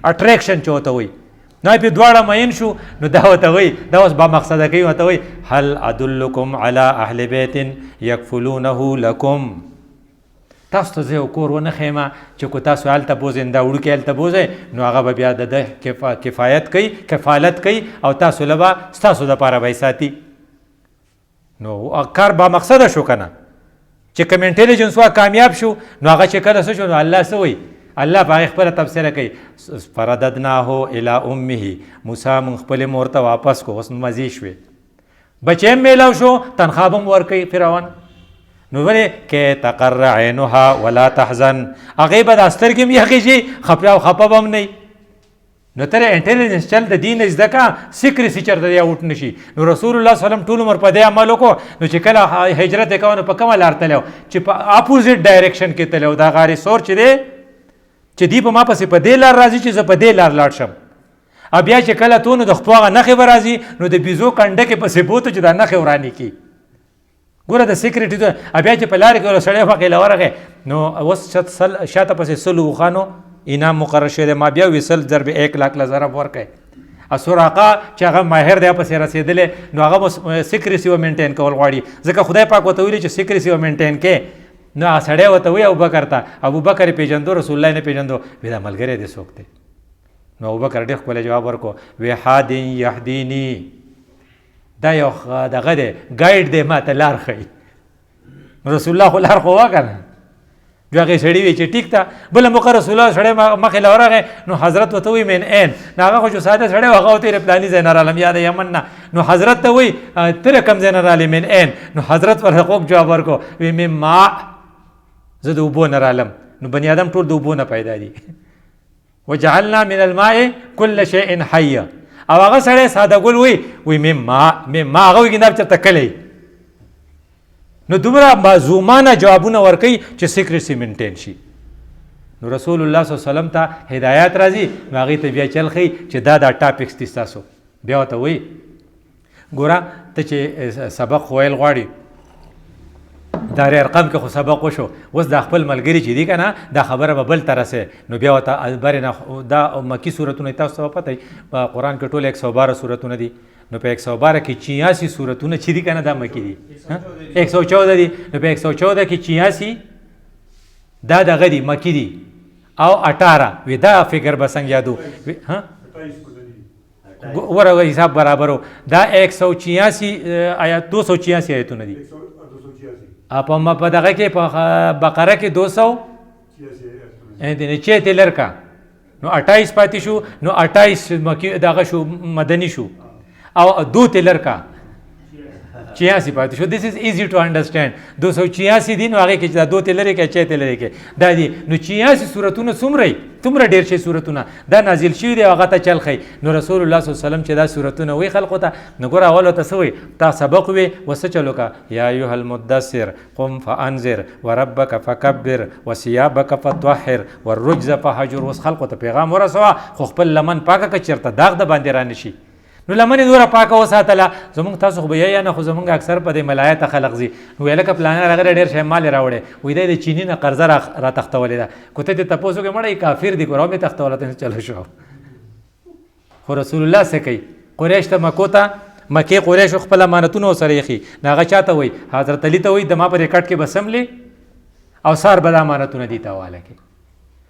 اټریکشن چې ورته وایي، نو پې دواړه مین شو. نو دا ورته وایي دا اوس با مقصده کوي، ورته وایي هل ادلکم علی اهل بیت یکفلونه لکم، تاسو ته زه یو کور ونه ښیم چې کو تاسو هلته بوځئ دا وړوکی هلته بوځئ نو هغه به بیا د ده کفایت کوي کفالت کوي او تاسو له به ستاسو دپاره به یې ساتي. نو کار با مقصده شو که نه چې کوم انټیلیجنس وا کامیاب شو، نو هغه چې کله څه شو نو الله څه وایي الله په هغې خپله تبصره کوي فرددناه الی امه، موسی مونږ خپلې مور ته واپس کو، اوس مزې شوې، بچی هم میلاو شو، تنخوا به هم ورکوي فرعون. نو ولې کې تقر عینها ولا تحزن، هغې به دا سترګې هم یخې شي خفه او خفه به هم نه. نو ته انټیلیجنس چل د دین زده که سیکریسي چېرته دی اوټ نه شي. نو رسول الله صلی الله علیه وسلم ټول عمر په دې عمل وکړو. نو چې کله هجرت یې کوه نو په کومه لار تللی و چې په اپوزیټ ډایرکشن کې تللی و. دا غارې سور چې دی چې دی په ما پسې په دې لار راځي چې زه په دې لار لاړ شم. او بیا چې کله تو نو د خپلو هغه نښې به راځي نو د بیزو کنډه کې پسې بوتو چې دا نښې ورانې کړي. ګوره د سیکریټي بیا چې په لارې کې سړی پکې له ورغی نو اوس شاته پسې سلو اوښانو انعام مقرر شوی دی. ما بیا وویل 100 ضرب 1 لاک له ضرب ورکړئ. سراقه چې هغه ماهر دی پسې رسېدلی نو هغه به سیکریسي به مینټین کول غواړي، ځکه خدای پاک ورته ویلي چې سیکریسي به مینټین کړې. نو هغه سړی ورته وایي ابوبکر ته، ابوبکر یې پېژندو رسول الله یې نه پېژندو، وایي دا ملګری دی څوک دی؟ نو ابوبکر ډېر ښکلی جواب ورکړو وی هاد یهدیني دا یو دغه دی ګایډ دی ما ته لار ښیي. رسول الله خو لار خو وه که نه جو هغې سړي وی چې ټیک ته بله موقع رسول الله سړی مخې له ورغی نو حضرت ورته وایي من عین نو هغه خو چې ساده سړی و هغه ورته ویل پلاني ځای نه رالم یا د یمن نه نو حضرت ته وایي ته کوم ځای نه رالې من عین نو حضرت ورته خوږ جواب ورکړو وی من ماء زه د اوبو نه رالم نو بني آدم ټول د اوبو نه پیدا دي وجعلنا من الماء كل شيء حي او هغه سړی ساده ګل وی من ماء هغه وایي دا چېرته کلی نو دومره معزومانه جوابونه ورکوي چې سیکریټسي مینټین شي. نو رسول الله صلی الله علیه وسلم ته هدایات راځي نو هغې ته بیا چل ښیي چې دا ټاپکس دي ستاسو. بیا ورته وایي ګوره ته چې سبق ویل غواړي دار ارقم کې خو سبق وشو اوس دا خپل ملګري چې دي که نه دا خبره به بل ته رسې نو بیا ورته برې نه دا مکي صورتونه تاسو ته به پته وي په قرآن کې ټول 112 صورتونه دي نو په 112 کې 86 صورتونه چې دي که نه دا مکي دي 114 دي نو په 114 کې 86 دا دغه دي مکي دي او 18 وي دا فکر به څنګه یادو ورغه حساب برابرو دا 186 آیات 286 آیتونه دي په دغه کې په بقره کې 286 لرکا نو 28 پاتې شو نو 28 مکی دغه شو مدني شو او 2 لرکا 86 پاتې شو. دس از ایزی ټو انډرسټینډ 286 دي نو هغې کې چې دا 2 لرې کې 6 لرې کې دا دي نو 86 صورتونه څومره ډېر شي صورتونه دا نازل شوي دي هغه ته چل ښیي. نو رسول الله صلی الله علیه وسلم چې دا صورتونه وایي خلقو ته نو ګوره اول ورته څه وایي تا سبق وی وڅه چل وکړه یا ایها المدثر قم فانذر وربک فکبر وثیابک فطهر والرجز فهجر. اوس خلقو ته پیغام ورسوه خو خپل لمن پاکه که چېرته داغ د باندې رانشي نو لمنې دوره پاکه وساتله. زمونږ تاسو خو به یا نه خو زمونږ اکثر په دې ملایته خلق ځي نو ویل که پلانر راغلی ډېر شی مال یې راوړی وایي دی د چیني نه قرضه را تښتولې ده که ته دې تپوس وکړې مړی کافر دي ګوره مې تښتوله ته چلو شو. خو رسول الله څه کوي قریش ته مکو ته مکې قریشو خپل امانتونه ورسره ایښي نو هغه چا ته وایي حضرت علي ته وایي د ما په دې کټ کې به سملې او سار به د امانتونه دې ته حواله کړي.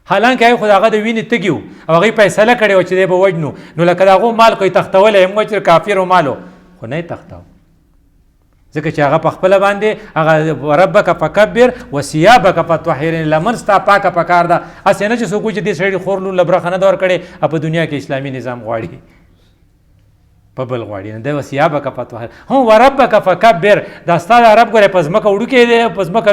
حالانکه خو هغه د وینې تږي وو او هغې فیصله کړې وه چې دی به وجنو نو لکه د هغو مال کوي تښتولی هم چې کافرو مالو خو نه یې تښتاو ځکه چې هغه په خپله باندې هغه ربک فکبر وثیابک فطهر لمن ستا پاکه پکار ده. هسې نه چې څوک وایي چې دې سړي خور لون له برخه نه ده ورکړې او په دنیا کې اسلامي نظام غواړي په بل غواړي نه دی وثیابک فطهر هم وربک فکبر دا ستا د رب ګورې په ځمکه وړوکی دی په ځمکه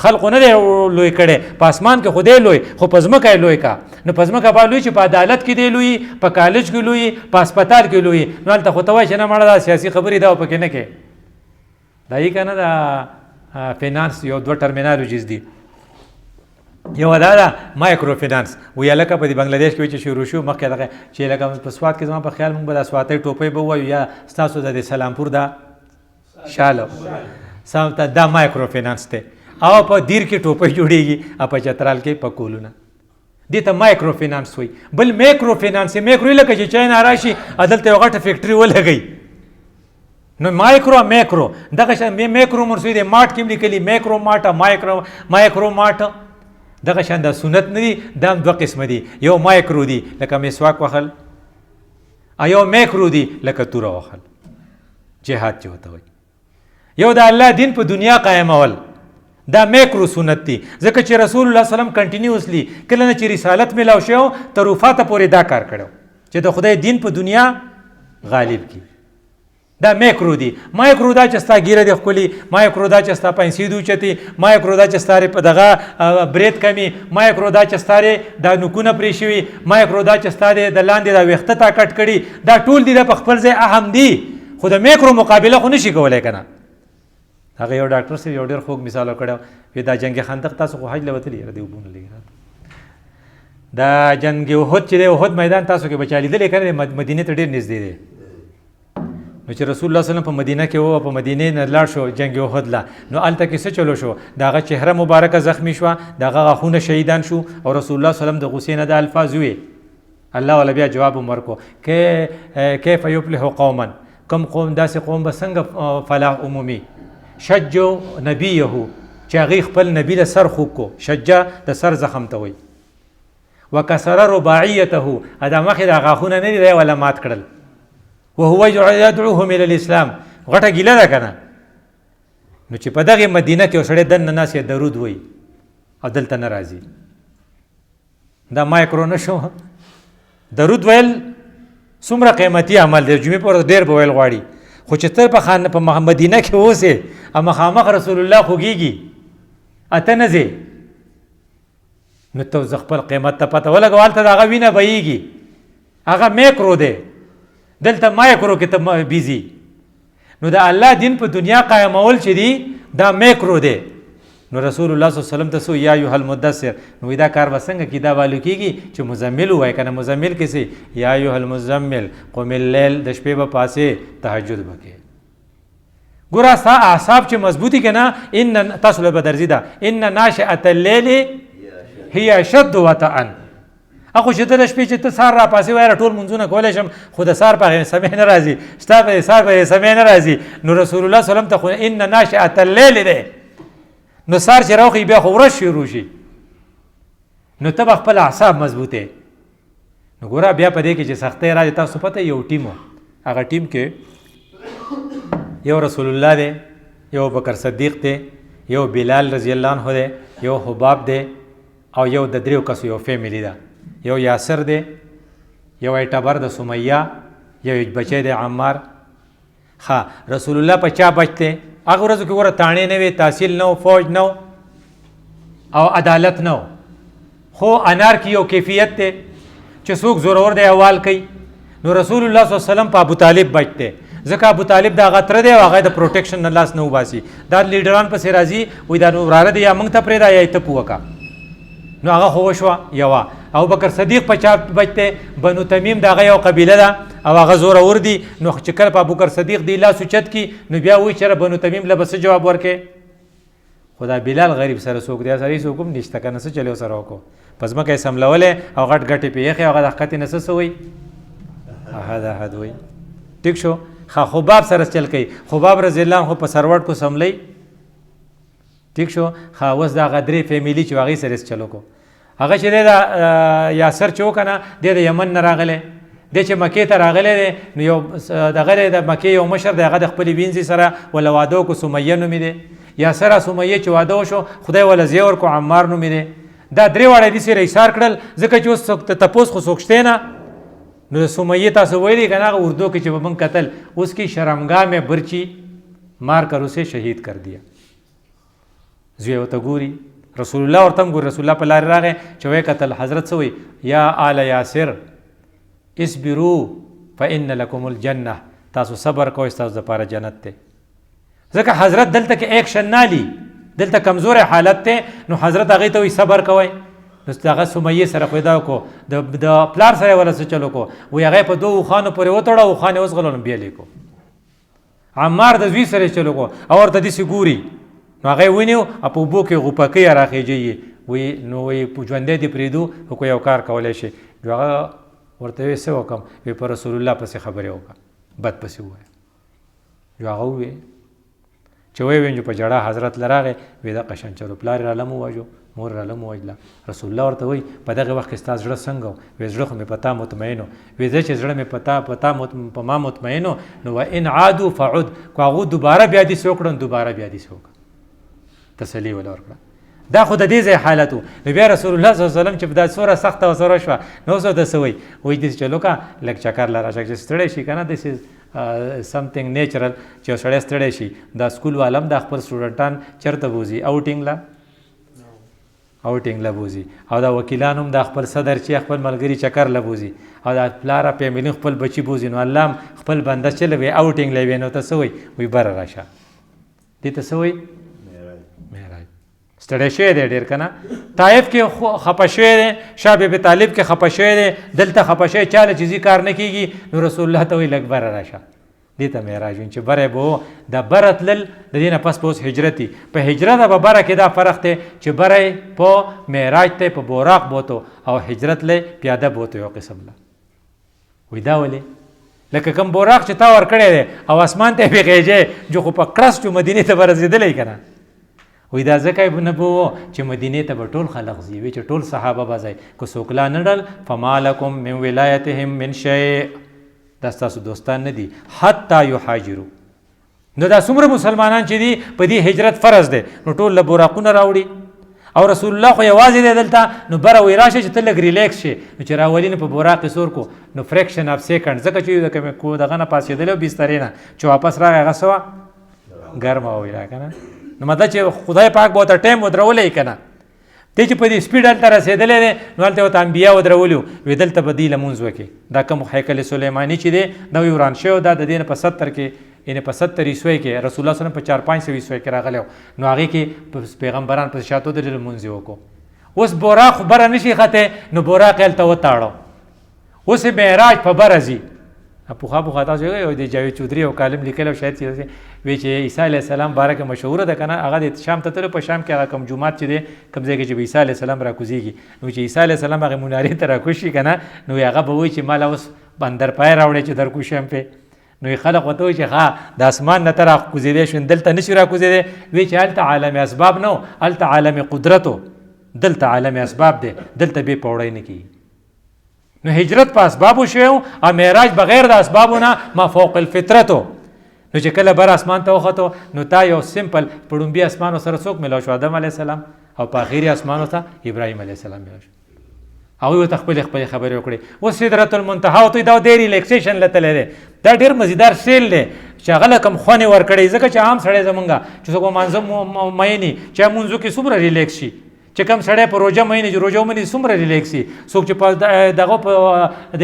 خلقو نه دی لوی کړی په اسمان کې خو دی لوی خو په ځمکه یې لوی کا نو په ځمکه به لوی چې په عدالت کې دی لوی په کالج کې لوی په هسپتال کې لوی نو هلته خو ته وایي چې نه مړه دا سیاسي خبرې دا پکې نه کې دا یې که نه دا فینانس یو 2 ټرمینالوجیز دي. یو دا ده مایکرو فینانس وی لکه په بنګلادیش کې چې شروع شو مخکې دغه چې لکه په سوات کې زما په خیال موږ به د سواتۍ ټوپۍ به ووایو یا ستاسو د سلامپور دا شال سمته دا مایکرو فینانس دی او په دیر کې ټوپۍ جوړېږي او په چترال کې په کولونه دې ته مایکرو فینانس وایي. بل میکرو فینانس میکرو لکه چې چاینا راشي دلته یو غټه فیکټري ولګوي نو مایکرو میکرو دغه شان میکرو مرسوي دی ماټ کې هم لیکلي میکرو ماټه مایکرو ماټه دغه شان د سنت نه دي دا هم 2 قسمه دي یو مایکرو دي لکه مسواک وهل او یو میکرو دي لکه توره وهل جهاد چې ورته وایي. یو د الله دین په دنیا قایمول دا میکرو سنت دي ځکه چې رسول الله صلی الله علیه وسلم کنټینیوسلی کله نه چې رسالت میلاو شو تر وفاته پورې دا کار کړو چې د خدای دین په دنیا غالب کی دا میکرو دی. مایکرو دا چې ستا ګیره دی ښکلي مایکرو دا چې ستا پنسې دي اوچتې مایکرو دا چې ستا په دغه برید کمي مایکرو دا چې ستا دا نوکونه پرې شوي مایکرو دا چې ستا د لاندې دا ویښته تا کټ کړي دا ټول دي دا په خپل ځای اهم دي خو د میکرو مقابله خو نشي کولی که نه. هغه یو ډاکټر صاحب یو ډېر خوږ مثال وکړی وایي دا جنګ خندق تاسو خو حج له وتلي یاره دې اوبونه لږ دا جنګ احد چې دی احد میدان تاسو کې به چا لیدلی که نه مدینې ته ډېر نږدې دی نو چې رسول الله صلی الله علیه وسلم په مدینه کې و په مدینې نه لاړ شو جنګ احد لا نو هلته کې څه چلو شو د هغه چهره مبارکه زخمی شوه د هغه غاښونه شهیدان شو او رسول الله صلی الله علیه وسلم د غصې نه د الفاظ وویې الله والا بیا جواب هم ورکړو کیف یفلح قوما کوم قوم داسې قوم به څنګه فلاح عمومي شجو نبیه چې هغې خپل نبي د سر خوږ کو شجه د سر زخم ته وایي وکسر رباعیته دا مخې د غاښونه نه دي دی ولا مات کړل وهو یدعوهم الی الاسلام غټه ګیله ده که نه نو چې په دغې مدینه کې یو سړی دننه ناست درود وایي او دلته نه راځي دا مایکرو نه شو درود ویل څومره قیمتي عمل دی جمعې پر ډېر به ویل غواړي خو چې ته په مدینه کې اوسې او مخامخ رسول الله خوږېږي اته نه ځې نو ته زه خپل قیمت ته پته ولګوه هلته د هغه وینه بهیږي هغه میکرو دی دلته مایکرو کې ته بیزي نو د الله دین په دنیا قایمول چې دي دا میکرو دی نو رسول الله صلی الله علیه وسلم ته سو یا ایها المدثر نو دا کار به څنګه کیدا والو کیږي چې مزمل وای کنه مزمل کسی یا ایها المزمل قم الليل د شپې به پاسه تهجد وکړي ګوره ستا اعصاب چې مضبوطی کنه ان تاسو له بدرزی دا ان ناشئه الليل هي اشد وطئا اخو چې د شپې چې ته سار را پاسې وای ټول منځونه کولای شم خو د سار په سمې نه راځي ستا په سار په سمې نه راځي نو رسول الله صلی الله علیه وسلم ته خو ان ناشئه الليل ده نو سار چې راوخی بیا خو ورځ شروع شي نو ته به خپل اعصاب مضبوطې نو ګوره بیا په دې کې چې سختۍ راځي تاسو پته یو ټیم هغه ټیم کې یو رسول الله دی یو بکر صدیق دی یو بلال رضی الله عنه دی یو حباب دی او یو د دریو کسو یو فیملی ده یو یاسر دی یو اعتبار د سمیه یو بچی دی عمار ها رسول الله په چا بچ دی هغه ورځو کې ګوره تاڼې نه وي تحصیل نه فوج نه او عدالت نه خو انار کې یو کیفیت دی چې څوک زورور دی احوال کوي نو رسول الله صلی الله علیه وسلم په ابو طالب بچ دی ځکه ابو طالب دا غتره دی او هغه د پروټیکشن نه لاس نه وباسي دا لیډران پسې راځي وایي دا نو وراره دی یا موږ ته پرېږده یا یې ته پوه کا نو هغه خو وشوه یوه ابو بکر صدیق په چا بچ دی بنو تمیم د هغه یو قبیله ده او هغه زورور دي نو چې کله په ابوبکر صدیق دی لاس اوچت کی نو بیا وایي چېرې بنو تمیم له به څه جواب ورکړې خو دا بلال غریب سره څوک دی سره هېڅ حکم نشته که نه څه چلې ورسره وکړو په ځمکه یې سملولی او غټ ګټې پې ایښې هغه د حقیقت نه څه وایي احد احد وایي ټیک شو ښه خباب سره چل کوي خباب رضی الله عنه په سروټ کو سملی ټیک شو ښه اوس د هغه درې فیملي چې هغې سره یې چل وکړو هغه چې دی د یاسر چې و که نه دی د یمن نه راغلی دی چې مکې ته راغلی دی نو یو دغه دی د مکې یو مشر دی هغه د خپلې وینځې سره وله واده وکړو سمیه نومې دی یاسر سمیه چې واده وشو خدای وله زی ورکړو عمار نومې دی دا درې واړه دې سره ایثار کړل ځکه چې اوس تپوس خو څوک شتی نه نو د سمیه تاسو ویلي که نه هغه اردو کې چې به موږ کتل اوس کې شرمګاه میں برچی مار کر اسے شهید کر دیا زوی ورته ګوري رسول الله ورته هم ګوري رسول الله په لارې راغی چې ویې کتل حضرت څه وایي یا آل یاسر اصبروا فان لکم الجنه تاسو صبر کوئ ستاسو دپاره جنت دی ځکه حضرت دلته کې ایکشن نه لی دلته کمزوری حالت دی نو حضرت هغې ته وایي صبر کوئ نو هغه سمیې سره خو یې دا وکړو د پلار سره یې وله څه چل وکړو وایي هغه یې په دوو اوښانو پورې وتړه اوښان یې وزغلو نو بیا یې کړو عمار د زوی سره یې چل وکړو او ورته داسې ګوري نو هغه یې ونیو او په اوبو کې غوپکۍ راخېجي یې وایي نو وایي ژوندی دې پرېږدو خو که یو کار کولی شي نو هغه ورته وایي څه وکړم وایي په رسول الله پسې خبرې وکړه بد پسې ووایه نو هغه ووایي چې وایي وینجو په جړه حضرت له راغی وایي دا قشنچلو پلار یې راله مو ووژو مور راله مو ووژله رسول الله ورته وایي په دغه وخت کې ستا زړه څنګه و وایي زړه خو مې په تا مطمئن و وایي زه چې زړه مې په ما مطمئن و نو وان عادو فعد که هغو دوباره بیا داسې وکړن دوباره بیا داسې وکړه تسلي ولا ورکړه دا خو د دې ځای حالت و نو بیا رسول الله صلی الله علیه وسلم چې دا څومره سخته ورسره شوه نو اوس ورته څه وایي وایي داسې چلو که لږ چکر له راشه چې ستړی شي که نه داسې سمثینګ نیچرل چې یو سړی ستړی شي دا سکول والا هم دا خپل سټوډنټان چېرته بوځي اوټینګ له اوټینګ له بوځي او دا وکیلان هم دا خپل صدر چې خپل ملګري چکر له بوځي او دا پلاره فیملي خپل بچي بوځي نو الله هم خپل بنده چې له وایي اوټینګ له وایي نو ته څه وایي وایي بره راشه دې ته څه وایي معراج ستړی شوی دی ډېر که نه طایف کې خفه شوی دی شاه بي طالب کې خفه شوی دی دلته خفه شوی چا له چې کار نه کېږي نو رسول الله ته وایي لږ بره راشه دې ته معراج وایي چې بره به د بره تلل د دې نه پس به اوس هجرت وي په هجرت به بره کې دا فرق دی چې بره په معراج ته په بوراق بوتو او هجرت له پیاده بوتو یو قسم له وایي دا ولې لکه کوم بوراق چې تا ورکړی دی او اسمان ته یې پرې خېجی جو خو په کړس جو مدینې ته به رسېدلی که نه وایي دا ځکه نه به چې مدینې ته به ټول خلق ځي، وایي چې ټول صحابه به ځئ، که څوک لا نه ډل فما لکم من ولایتهم من شیء، دا ستاسو دوستان نه دي حتی یهاجروا. نو دا څومره مسلمانان چې دي په دې هجرت فرض دی، نو ټول له براقونه راوړي او رسول الله خو یوازې دی دلته، نو بره وایي راشه چې ته لږ ریلیکس شي، نو چې راولي نو په براق یې سور کو، نو فریکشن اف سیکنډ، ځکه چې دغه نه پاسېدلی او بسترې نه چې واپس راغی هغه څه وه ګرمه وه که نه، نو مطلب چې خدای پاک به ورته ټایم ودرولی که نه، دی چې په دې سپیډ هلته رسېدلی دی نو هلته ورته انبیا ودرولي وي دلته به دوی لمونځ وکړي. دا کوم هیکل سلیماني چې دی دا وی وران شوی، دا د دې نه په 70 کې یعنې په 70 عیسوی کې رسول الله صلی الله علیه وسلم په 400-500 عیسوی کې راغلی نو هغې کې پیغمبران په شاتو د لمونځ یې وکړو. اوس براق بره نشي ختی، نو براق یې هلته وتاړو، اوس یې معراج په بره ځي. پوخا تاسو یو د جاوید چودري او کالم لیکلی شاید چې وی چې عیسی علیه السلام باره کې مشهوره ده که نه، هغه د شام ته تلو، په شام کې هغه کوم جومات چې دی کوم ځای کې چې به عیسی علیه السلام راکوزېږي، نو چې عیسی علیه السلام هغې منارې ته راکوز شي که نه، نو هغه به وایي چې ماله اوس بندرپای راوړی چې درکوشم پې، نو خلق ورته وایي چې ها د اسمان نه ته راکوزېدی شو، دلته نشي راکوزېدی، وایي چې هلته عالم اسباب نه و، هلته عالم قدرت و، دلته عالم اسباب دی، دلته بې پوړی نه کېږي. نو هجرت په اسبابو شوی او معراج بغیر د اسبابو نه ما فوق الفطرت و. نو چې کله بر اسمان ته وختو نو تا یو سمپل په ډومبي اسمانو سره څوک میلاو شو؟ آدم علیه السلام، او په اخري اسمانو ته ابراهیم علیه السلام میلاو شو. هغوی ورته خپلې خبرې وکړې. اوس سدرة المنتهی ورته دا ډېر ریلیکسیشن له تللی دی، دا ډېر مزیدار سیل دی چې هغه له کوم خوند یې ورکړی، ځکه چې عام سړی زمونږ چې څوک مانځه میني چې مونځو کې څومره ریلیکس شي، چې کوم سړی په روژه مینې چې روژه ومني څومره ریلیکس شي، څوک چې په دغه په د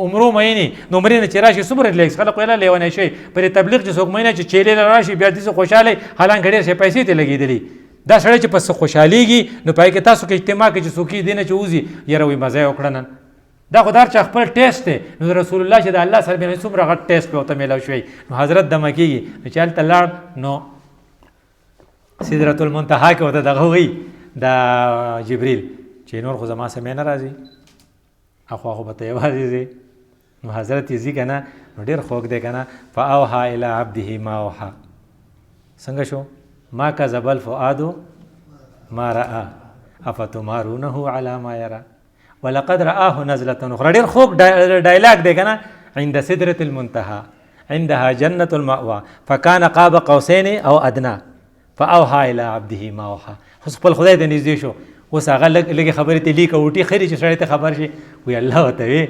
عمرو مینې د عمرې نه چې راشي څومره ریلیکس، خلک ویله لیونی شي. پر تبلیغ چې څوک مینه چې چیلې له راشي بیا داسې خوشحالی، حالانکه ډېر شی پیسې ته لګېدلي. دا سړی چې په څه خوشحالېږي نو په هغې کې تاسو کې اجتماع کوي چې څوک یې دې نه چې وځي یاره وایي مزه یې وکړه نن، دا خو دا هر چا خپل ټیسټ دی. نو رسول الله چې د الله سره بیا څومره غټ ټیسټ پې ورته میلاو شوی، نو حضرت دمه کېږي، نو چې هلته لاړ نو سدرة المنتهی کې ورته دغه وایي دا جبریل چې نور خو زما سمې نه راځي، اخوا خو به ته یوازې ځې. نو حضرت یې ځي که نه، نو ډېر خوږ دی که نه، فاوحا الی عبده ما اوحا. څنګه شو؟ ما کذب الفؤاد ما رأى افتمارونه على ما يرى ولقد رآه نزلة أخرى. ډېر خوږ ډایلاګ دی که نه، عند سدرة المنتهى عندها جنة المأوى فكان قاب قوسين أو أدنى فاوحا الی عبده ما اوحا. اوس خپل خدای ته نږدې شو، اوس هغه لږې خبرې ته لیکه وټي خیري چې سړی ته خبر شي، وایي الله ورته وی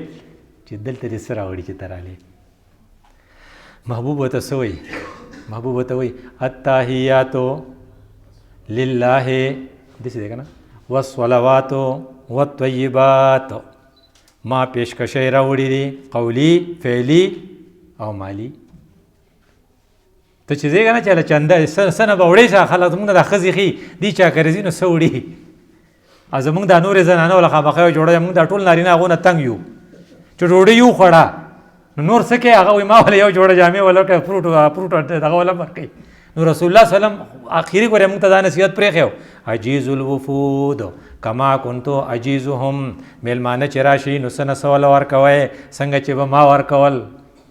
چې دلته دې څه راوړي چې ته رالې. محبوب ورته څه وایي؟ محبوب ورته وایي التحیات لله داسې دی که نه، والصلوات والطیبات، ما پیشکشۍ راوړي دي قولي فعلي او مالي. ته چې ځې که نه چې له چنده څه نه به وړې شه، خلک زمونږ نه دا ښځې ښي دي چا که رځي نو څه وړي، او زمونږ دا نورې زنانه له خامخا یو جوړه مونږ دا ټول نارینه هغو نه تنګ یو چې ډوډۍ یو خوړه نو نور څه کوي، هغه وایي ما وله یو جوړه جامې وله ورکړه، فروټ دغه وله ورکوي. نو رسول الله صلی الله علیه وسلم اخري ګورې مونږ ته دا نصیحت پرېښی و عجیز الوفود کما کنتو عجیزهم، میلمانه چې راشي نو څه نه څه وله ورکوئ څنګه چې به ما ورکول.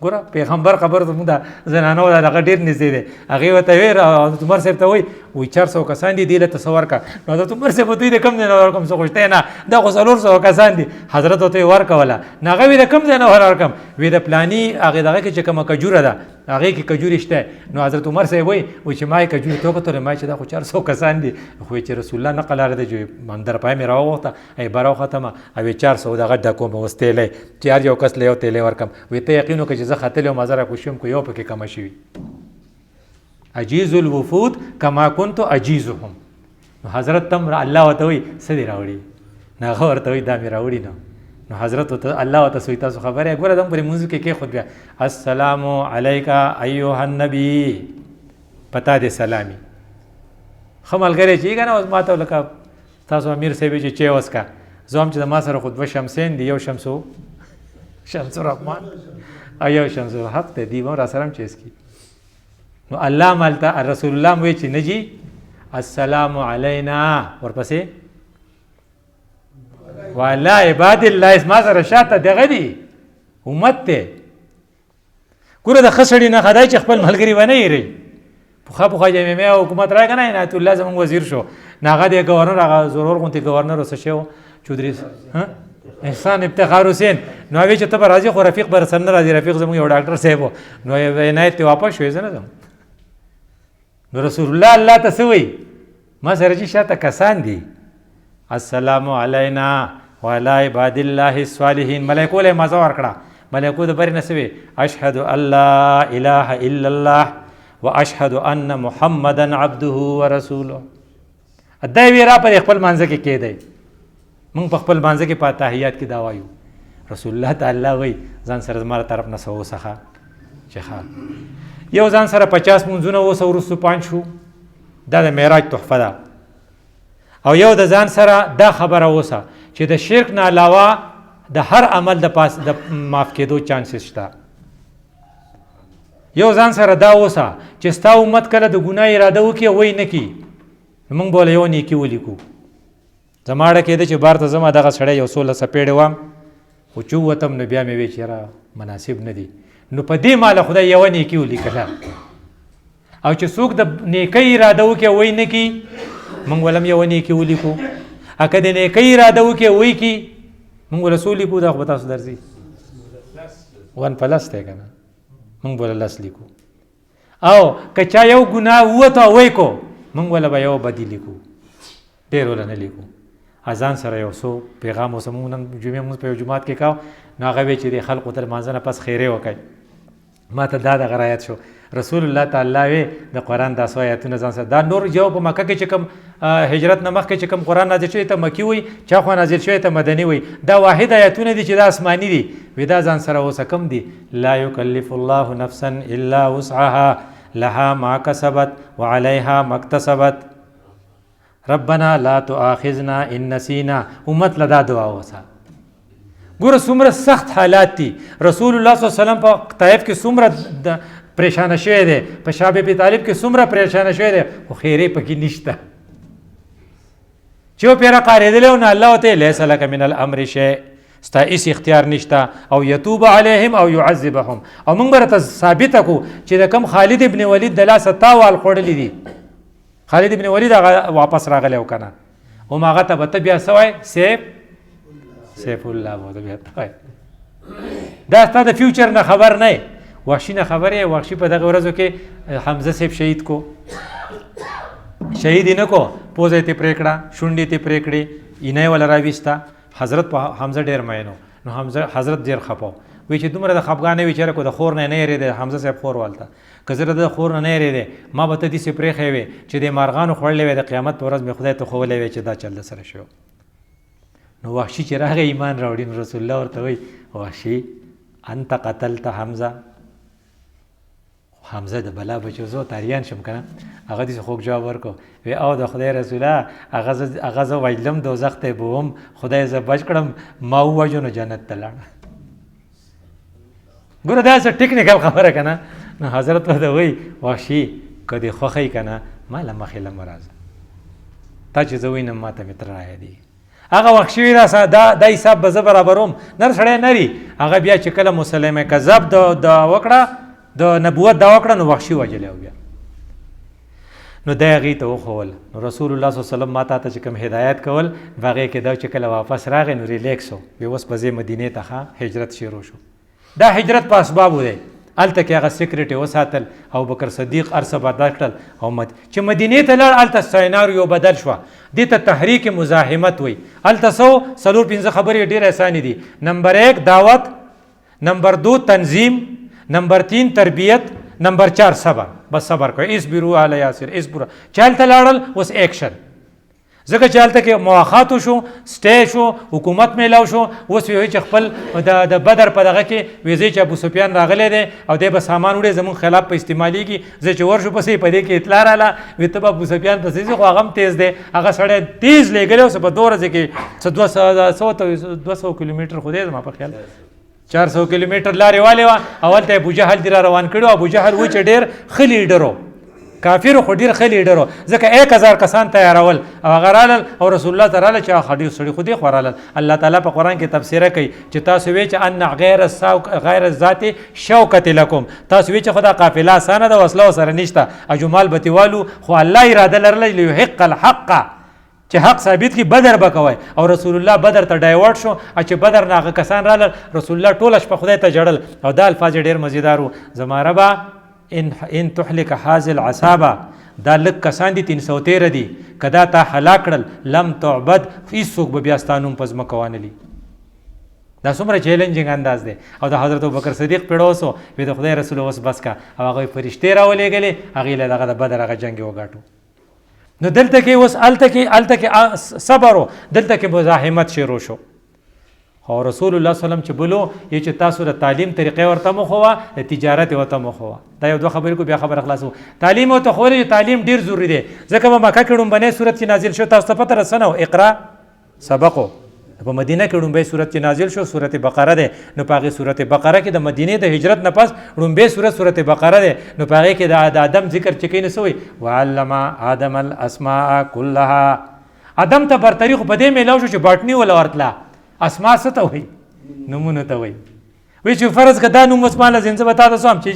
ګوره پیغمبر خبر زموږ د زنانو دغه ډېر نږدې دی. هغې ورته ویل حضرت عمر صاحب ته وایي 400 کسان دي دې له ته څه ورکړه. نو حضرت عمر صاحب دوی د کوم ځای نه ورکړم څه غوښتی نه دا خو 400 کسان دي. حضرت ورته یې ورکوله. نو هغه وایي د کوم ځای نه ورکړم؟ وایي د پلاني هغې دغه کې چې کومه کجوره ده هغې کې کجورې شته. نو حضرت عمر صاحب وایي چې ما یې کجورې ته وکتلې ما چې دا خو 400 کسان دي. خو چې رسول الله نقل لاره دی چې مندر پای مې راوغوښته ای به راوختمه او 400 دغه ډکوم اوس تیلی چې هر یو کس له یو تیلی ورکړم. وایي ته یقین وکړه چې زه ختلی وم زه راکوشي وم که یو پکې کمه شوي. عجیز الوفود کما کنتو عجیزهم. نو حضرت تم الله ورته وایي څه دې راوړي؟ نو هغه ورته وایي دا مې راوړي. نو حضرت الله ورته سوی تاسو خبره ګوره دم پرې مونځ کې کېښود بیا السلام علیک ایها النبي پتا دې سلامي. ښه ملګری چې که نه اوس ما ته لکه تاسو امیر صاحب چې چای وڅښه زه هم چې د ما سره خو 2 شمسین دي، یو شمس الرحمن او یو شمس الحق دی، دی هم را سره هم چای څکي. نو الله مالته رسول الله م وایي چې نه جي السلام علینا ورپسې وعلى عباد الله ما سره شاته دغه دی امت دی. ګوره د ښه سړي نه خدای چې خپل ملګري ونه هېروي پخوا جمعیه حکومت راغی کنه عنایت الله زموږ وزیر شو ناغه د گورنر هغه ضرور غونتی گورنر وسه شو چودري احسان افتخار حسین نو وی چې ته راځي خو رفیق بر سن راځي رفیق زموږ یو ډاکټر صاحب نو عنایت ته واپس شوې زنه نو رسول الله ته سوي ما سره چې شاته کسان دي السلام علینا وعلى عباد الله الصالحین ملائکو له مزه ورکړه ملائکو د بری نسوي اشهد ان لا اله الا الله واشهد ان محمدا عبده ورسوله ادای ویرا پر خپل مانځ کې کېدای مونږ په خپل مانځ کې په تحیات کې دا وایو رسول الله تعالی وای ځان سره زماره طرف نه سو سخه چې یو ځان سره 50 منځونه وسو ورسو 5 شو دا د معراج تحفه ده او یو د ځان سره دا خبره وسه چې د شرک نه علاوه د هر عمل د پاس د معاف کېدو چانسز شته یو ځان سره دا وسه چې ستا امت کله د ګناه اراده وکړي وای نه کی موږ بوله یو نیکی ولیکو زماړه کېده چې بار ته زما دغه سړی یو 16 سپېړې وام خو چې وتم نو بیا مې وی چېره مناسب نه دي نو په دې ماله خدای یو نیکی ولیکله او چې څوک د نیکی اراده وکړي وای نه کی موږ ولم یو نیکی ولیکو اکه د نیکی اراده وکړي وای کی موږ رسول کو دا خو تاسو درځي 1+ ته کنه موږ بوله لاس لیکو او که چا یو ګناه وته وای کو موږ ولا به یو بدی لیکو ډېر ولا نه لیکو اذان سره یو سو پیغام وسمون جمعه موږ په جمعات کې کاو نو هغه چې د خلکو تر مانځنه پس خیره وکړي ما ته دا د غرایت شو رسول الله تعالی وی د قران د آیاتونه ځان سره دا نور جو په مکه کې چې کوم هجرت نه مخکې چې کوم قران نازل شوی ته مکی وي چا خو نازل شوی ته مدني وي دا واحد آیاتونه دي چې د آسماني دي وی دا ځان سره اوسه کم دي لا یکلف الله نفسا الا وسعها لها ما کسبت وعليها ما اکتسبت ربنا لا تؤاخذنا ان نسينا امت لدا دعا وسه ګوره څومره سخت حالات دي رسول الله صلی الله علیه وسلم په طائف کې څومره پریشانه شوی دی په شاه ابي طالب کې څومره پریشانه شوی دی خو خیره پکې نشته چې پیرا قاریدل نه الله ته ليس لك من الامر شيء ستا هیڅ اختیار نشته او یتوب علیهم او يعذبهم او موږ برته ثابت کو چې د کم خالد ابن ولید د لاس تاوال خوړلې دي خالد ابن ولید هغه واپس راغلی او کنه او ماغه ته به بیا سوای سیف الله بوده بیا ته دا ستا د فیوچر نه خبر نه وحشی نه خبره وحشی په دغه ورځو کې حمزه صاحب شهید کو شهید نه کو پوزه ته پریکړه شونډې ته پریکړې اینه ولا راويستا حضرت په حمزه ډیر مینو نو حمزه حضرت ډیر خپاو وی چې دومره د خپګانې ویچاره کو د خور نه نه لري حمزه صاحب خور والته کزره د خور نه نه لري ما به ته دې سي پرې خوي چې د مارغانو خړلې وي د قیامت پر ورځ به خدای ته خولې وي چې دا چل سره شو نو وحشی چې راغی ایمان راوړین رسول الله ورته وی وحشی انت قتلت حمزه حمزه د بلا بچو زو تاریان شم کنه هغه دې خوږ جواب ورکو وی او د خدای رسوله هغه زه وایلم دوزخ ته بوم خدای ز بچ کړم ما وجو نو جنت ته لاړ ګوره دا څه ټیکنیکل خبره کنه نو حضرت ته وی وحشی کدی خوخی کنه مال مخې لمراز تا چې زوینم ماته متر راي دي هغه وحشی دا حساب به برابروم نر سړی نری هغه بیا چې کله مسلمه کذاب د وکړه د نبوت دا وکړه نو وحشي وجلی او بیا نو دا هغې ته وښول نو رسول الله صلی الله علیه وسلم ما ته چې کوم هدایت کول هغې کې دا چې کله واپس راغی نو ریلیکس و بیا اوس به ځې مدینې ته هجرت شروع شو دا هجرت په اسبابو دی هلته کې هغه سیکرټ یې وساتل ابوبکر صدیق ارڅه بدل کړل او چې مدینې ته لاړ هلته سیناریو بدل شوه دې ته تحریک مزاحمت وایي هلته څلور پنځه خبرې ډېرې اسانې دي نمبر 1 دعوت نمبر 2 تنظیم نمبر 3 تربیت نمبر 4 صبر بس صبر کوي اصبروا علی یاسر اصبر چالت لاړل اوس ایکشن ځکه چالت کې مواخات شو سټې شو حکومت میلاو شو اوس وی چې خپل د بدر په دغه کې ویزې چې ابو سفیان راغلی دی او د به سامان وړي زمون خلاف په استعماليږي زه چې ورشو پسې په دې کې اطلاع رااله وی ته ابو سفیان پسې خو هغه تیز دی هغه سړی تیز لګل اوس په دوره کې 200 کیلومتر خو دې ما په خیال 400 کیلومتر لارې والے وا اول ته ابو جهل دی را روان کړو ابو جهل و چې ډېر خلی ډرو کافر خو ډیر ښه لیډر و، ځکه 1000 کسان تیارول او هغه رالل او رسول الله ته راله چې ډېر سړي خو دې خوا رالل. الله تعالی په قرآن کې تفسیره کوي چې تاسو وایئ چې ان غیر الذات شوکة لکم، تاسو وایئ چې خو دا قافله اسانه ده، وسله ورسره نشته، اجمال بتیوالو، خو الله اراده لرله لیحق الحق چې حق ثابت کی بدر بکوي. او رسول الله بدر ته ډایورټ شو، چې بدر نه هغه کسان رالل، رسول الله ټوله شپه خدای ته جړل او دا الفاظ ډېر مزیدار وو. زما ربه ان تحلک حاز العصابه، دا لږ کسان دي 313 دي، که دا تا هلاک کړل لم تعبد، هېڅوک به بیا ستا نوم په ځمکه وانلي. دا څومره چیلنجینګ انداز دی. او د حضرت ابوبکر صدیق پیړوس و، وی د خدای رسول اوس بس کا، او هغه فرشتې راولېږلې، هغې له دغه د بدر هغه جنګ یې وګاټو. نو دلته کې اوس هلته کې صبر و، دلته کې مزاحمت شروع شو. او رسول الله صلی الله علیه وسلم چې بلو یې چې تاسو د تعلیم طریقې ورته مخوه، د تجارت ورته مخوه. دا یو دوه خبرې کو بیا خبره خلاصو. تعلیم ورته خولی، تعلیم ډیر ضروری دی، ځکه په مکه کې ډومبنۍ صورت چې نازل شو تاسو ته پته رسنه اقرا سبقو. په مدینه کې ډومبۍ صورت چې نازل شو سورت بقره ده، نو په هغې سورت بقره کې د مدینې د هجرت نه پس ډومبۍ سورت بقره ده، نو په هغې کې د آدم ذکر چې کوي نو څه وایي وعلم آدم الاسماء كلها. آدم ته برتري خو په دې میلاو شو چې باټني ولا ورتله. اسماء څه ته وایي؟ نومونو ته وایي. وایي چې فرض که دا نوم اوس ماله زین زه به تا ته څه هم چې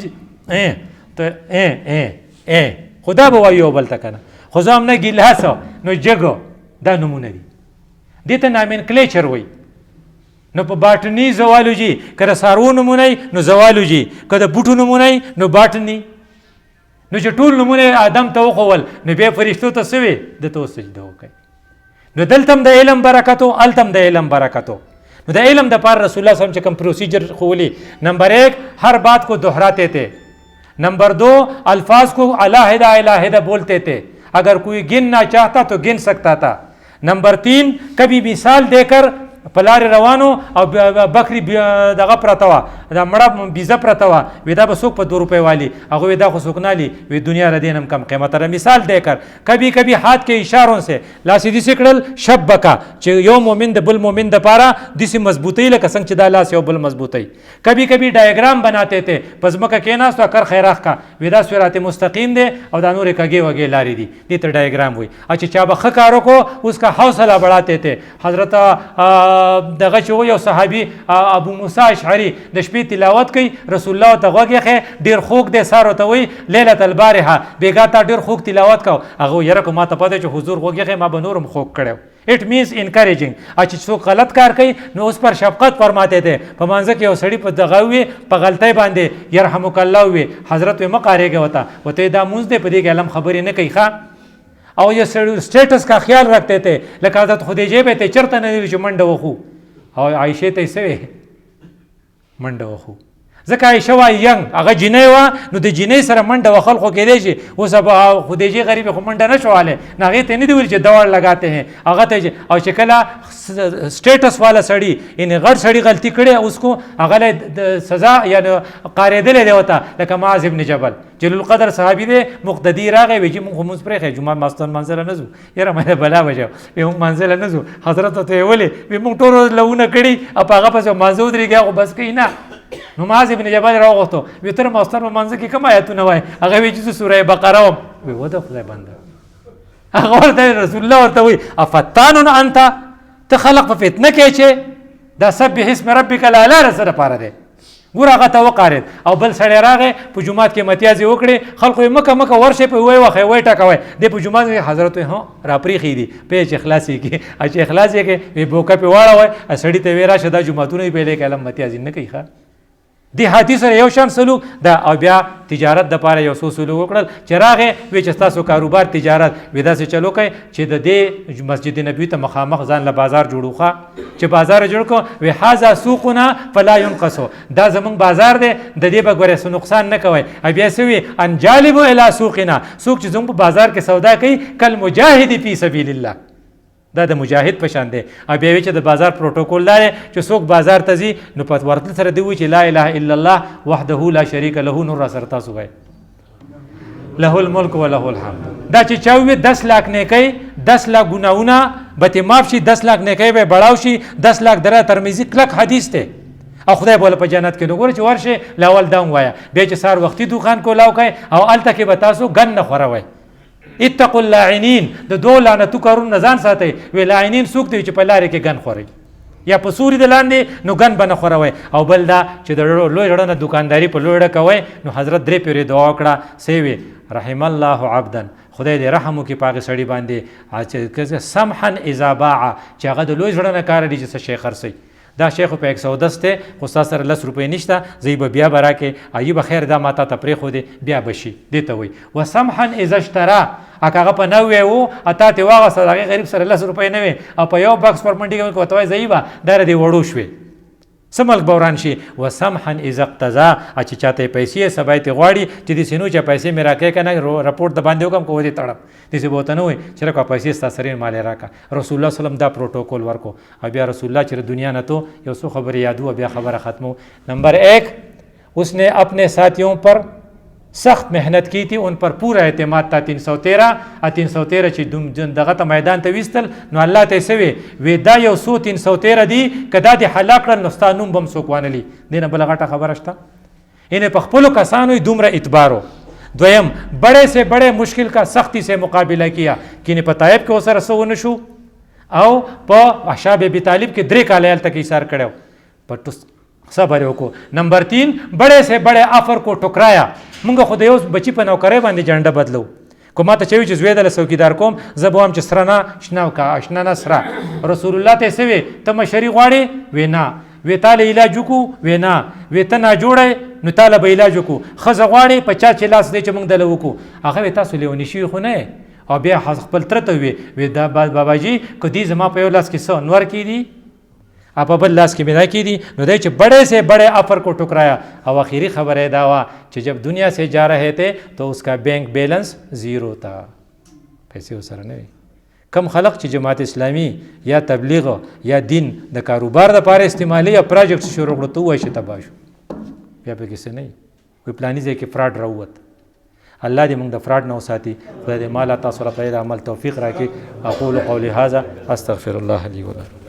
ته خدا به وایي یو بل ته که نه، خو زه هم نه ګیلاسه نو جګو، دا نومونه دي، دې ته نامنکلیچر وایي. نو په باټني زوالوجي که د څاروو نومونه نو زوالوجي، که د بوټو نومونه نو باټني. نو چې ټول نومونه آدم ته وښول نو بیا فرشتو ته څه وي؟ ده ته سجده وکړئ. نو دلته هم د علم برکتو، هلته هم د علم برکتو. نو د علم دپاره رسول الله صلی الله علیه وسلم چې کوم پروسیجر خولی، نمبر 1 हर बात को दोहराते थे, नंबर 2 अल्फाज को अलहदा अलहदा बोलते थे, अगर कोई गिनना चाहता तो गिन सकता था. नंबर 3 कभी मिसाल देकर پلار روانو او بکری دغه پرته وه، دا مړه بیزه پرته وه، وی دا به څوک په 2 روپۍ والی، هغه وی دا خو څوک نه لی، وی دنیا را دینم کم قیمت را. مثال دے کر کبھی کبھی ہاتھ کے اشاروں سے لاس داسې کړل شب بکا چې یو مؤمن د بل مؤمن دپاره داسې مضبوطۍ لکه څنګه چې دا لاس یو بل مضبوطۍ. کبھی کبھی ډایګرام بناتے تھے، په ځمکه کېناستو کر خیراخ کا، وی دا صراط مستقیم دی او دا نورې کږې وږې لارې دي، دې ته ډایګرام وایي. او چې چا به ښه کار وکړو اس کا حوصله بڑھاتے تھے. حضرت دغه چې یو صحابي ابو موسی اشعري د شپې تلاوت کوي، رسول الله ته غوږ یې ډېر خوږ دی، سار ورته وایي لیلة البارحه بیګا تا ډېر خوږ تلاوت کو. هغه یره کو ما ته پته چې حضور غوږ یې ما به نورم خوږ کړی. اٹ مینس انکریجنگ. چې څوک غلط کار کوي نو اوس پر شفقت فرماتے تھے. په منځه کې یو سړي په دغه وي په غلطۍ باندې یرحمک الله وي، حضرت وی مه قارېږه وته وته دا مونځ دی په دې کې علم خبرې نه کوي ښه. او یہ سٹیٹس کا خیال رکھتے تھے، لکه حضرت خدیجه به ته چرته نه وي چې منډه وخو، او عایشه ته یې څه وی منډه وخو. ځکه عایشه وایي ینګ هغه جینۍ وه، نو د جینۍ سره منډه وخل خو کېدی شي. اوس خدیجې غریبې خو منډه نه شوالی، نو هغې ته یې نه دي ویلي چې دوړ لګاتے ہیں هغه ته. او چې کله سټیټس والا سړي یعنې غټ سړي غلطي کړې اوس کو هغه له د سزا یعنې قارېدلی دی ورته، لکه معاذ ابن جبل جلیل القدر صحابي دی، مقتدي راغی وایي چې مونږ خو مونځ پرېښی جومات ماستان منزله نه ځو، یاره مې بلا بچو وایي مونږ منزله نه ځو. حضرت ته یې ولې وایي مونږ ټول ورځ لونه کړي او په هغه پسې مانځه ودرېږي خو بس کوي نه. نو معاذ ابن جبل راوغوښتو وی تر ماستر په منځه کې کوم آیتونه وایي؟ هغه وایي چې زه سوره بقره وم. وی وده خدای بنده، هغه ورته رسول الله ورته وایي افتان انت، ته خلق په فتنه کې چې دا سبح اسم ربک الاعلی رسه دپاره دی. ګوره هغه ته وقارېد. او بل سړی راغی په جومات کې متیازې وکړې، خلکو یې مکه مکه ورشئ په وی وخی وی ټکوئ. دی په جومات کې حضرت وایي راپرېښي دي پې چې اخلاص یې کړي، چې اخلاص یې کړي وی بوکه پې واړوئ، سړي ته وی راشه دا جوماتونه یې پیلې کړه متیازې نه کوي ښه. دیهاتي سره یو شان سلوک دا. او بیا تجارت دپاره یو څو سلوک وکړل چې راغې وی چې ستاسو کاروبار تجارت وی داسې چلو کوئ چې د دې مسجد نبوي ته مخامخ ځان له بازار جوړو ښه. چې بازار جوړ کړو وی هذا سوقنا فلا ينقصو، دا زمونږ بازار دی د دې به ګورې څه نقصان نه کوئ. او بیا څه وي ان جالبو الی سوقنا، څوک چې زموږ په بازار کې سودا کوي کالمجاهد فی سبیل الله، دا د مجاهد په شان دی. او بیا وی چې د بازار پروتوکول دا دی چې څوک بازار ته ځي نو په ورتلو سره دی وایي چې لا اله الا الله وحده لا شریک له، نور را سره تاسو وایي له الملک و له الحمد. دا چې چا ووایي 10 لاک نیکۍ 10 لاک ګناهونه به ترې معاف شي، 10 لاک نیکۍ به بړاو شي، 10 لاک دره ترمیزي کلک حدیث دی. او خدای بوله په جنت کې نو ګوره چې ورشه لاول دا ووایه بیا چې سهار وختي دوکان کولاو کوئ او هلته کې به تاسو ګن نه خوروئ. اتقوا اللاعنین، د دو لعنتو کارونو نه ځان ساتئ. وی لاعنین څوک دی چې په لارې کې ګن خورئ یا په سوري د لاندې نو ګن به نه خوروئ. او بل دا چې د لوی زړه نه دوکانداري په لوی ډه کوئ نو حضرت 3 پیرې دعا وکړه سی وی رحم الله عبدا، خدای دې رحم وکړي په هغې سړي باندې سمحا اذا باع، چې هغه د لوی زړه نه کار دی چې څه شی خرڅوي. دا شیخ په 110 دی خو ستا سره 10 روپۍ نشته، زه به بیا به راکې ایوب خیر دا ماته ته پرېښودې بیا به شي دې ته وایي. وسمحا اذا اشترا، اکه هغه په 90 و اتا ته واغسته د هغې غریب سره 10 روپۍ نه وې او په یو بکس پر منډي کې ورته وایي ضعیبه دا دې وړو شوې څه ملک به وران شي. وسمحا اذا اقتضا، چې چاته پیسې سبا یې غواړي چې داسې نه چې پیسې مې راکړې که نه رپورټ د باندې وکړم که ودې تړم، داسې به ورته نه وایي چې راکړه پیسې ستا سره مالې راکړه. رسول الله وسلم دا پروټوکول ورکو او بیا رسول الله چې دنیا نه تو یو څو خبرې یادو بیا خبره ختمو. نمبر 1 اس نے اپنے ساتھیوں پر سخت محنت کی تھی، ان پر پورا اعتماد تھا. 313 چې دغه ته میدان ته ویستل نو الله ته څه وی دا یو څو 313 دي که دا دې هلاک کړل نو ستا نوم به هم څوک وانلي. دې نه بله غټه خبره شته. انہیں په خپلو کسانو دومره اعتبارو. دویم بڑے سے بڑے مشکل کا سختی سے مقابلہ کیا، کینې په طایب کې ورسره څه ونه شو او په احشاب ابي طالب کې 3 کاله هلته کې ایثار کړی په صبر وکړو. نمبر 3 بڑے سے بڑے آفر کو ټکرایا. مونږ خو د یو بچي په نوکرۍ باندې جنډه بدلو. که ما ته چې وي چې زوی دله څوکیدار کوم زه به وایم چې سره نه شنه وکړه اشنا نه سره. رسول الله ته یې څه وی ته مشري غواړې؟ وی نه. وی تاله علاج وکړو؟ وی نه. وی ته ناجوړی نو تاله به علاج وکړو. ښځه غواړې په چا چې لاس دی چې مونږ دله وکړو. هغه وی تاسو لیوني شوي خو نه او بیا خپل تره ته وی دا باباجي که دې زما په یو لاس کې څه نور کېدي آپ بل لاس کې پیدا کی دی نو دی چې بڑے سے بڑے آفر کو ٹکرایا. او آخری خبر ہے داوا چې جب دنیا سے جا رہے تھے تو اس کا بینک بیلنس 0 تھا، پیسے ورسره نه وي. کم خلق چې جماعت اسلامی یا تبلیغ یا دین د کاروبار دپاره استعمالي یا پراجیکټ شروع کړو ته ووایي چې تباه شو بیا پکې څه نه وي. کوئی پلاني ځای کې فراډ راووت. الله دې موږ د فراډ نه وساتي. خدای دې مالا تاسو راته د عمل توفیق راکړي. اقول قولي هذا استغفر الله لي ولكم.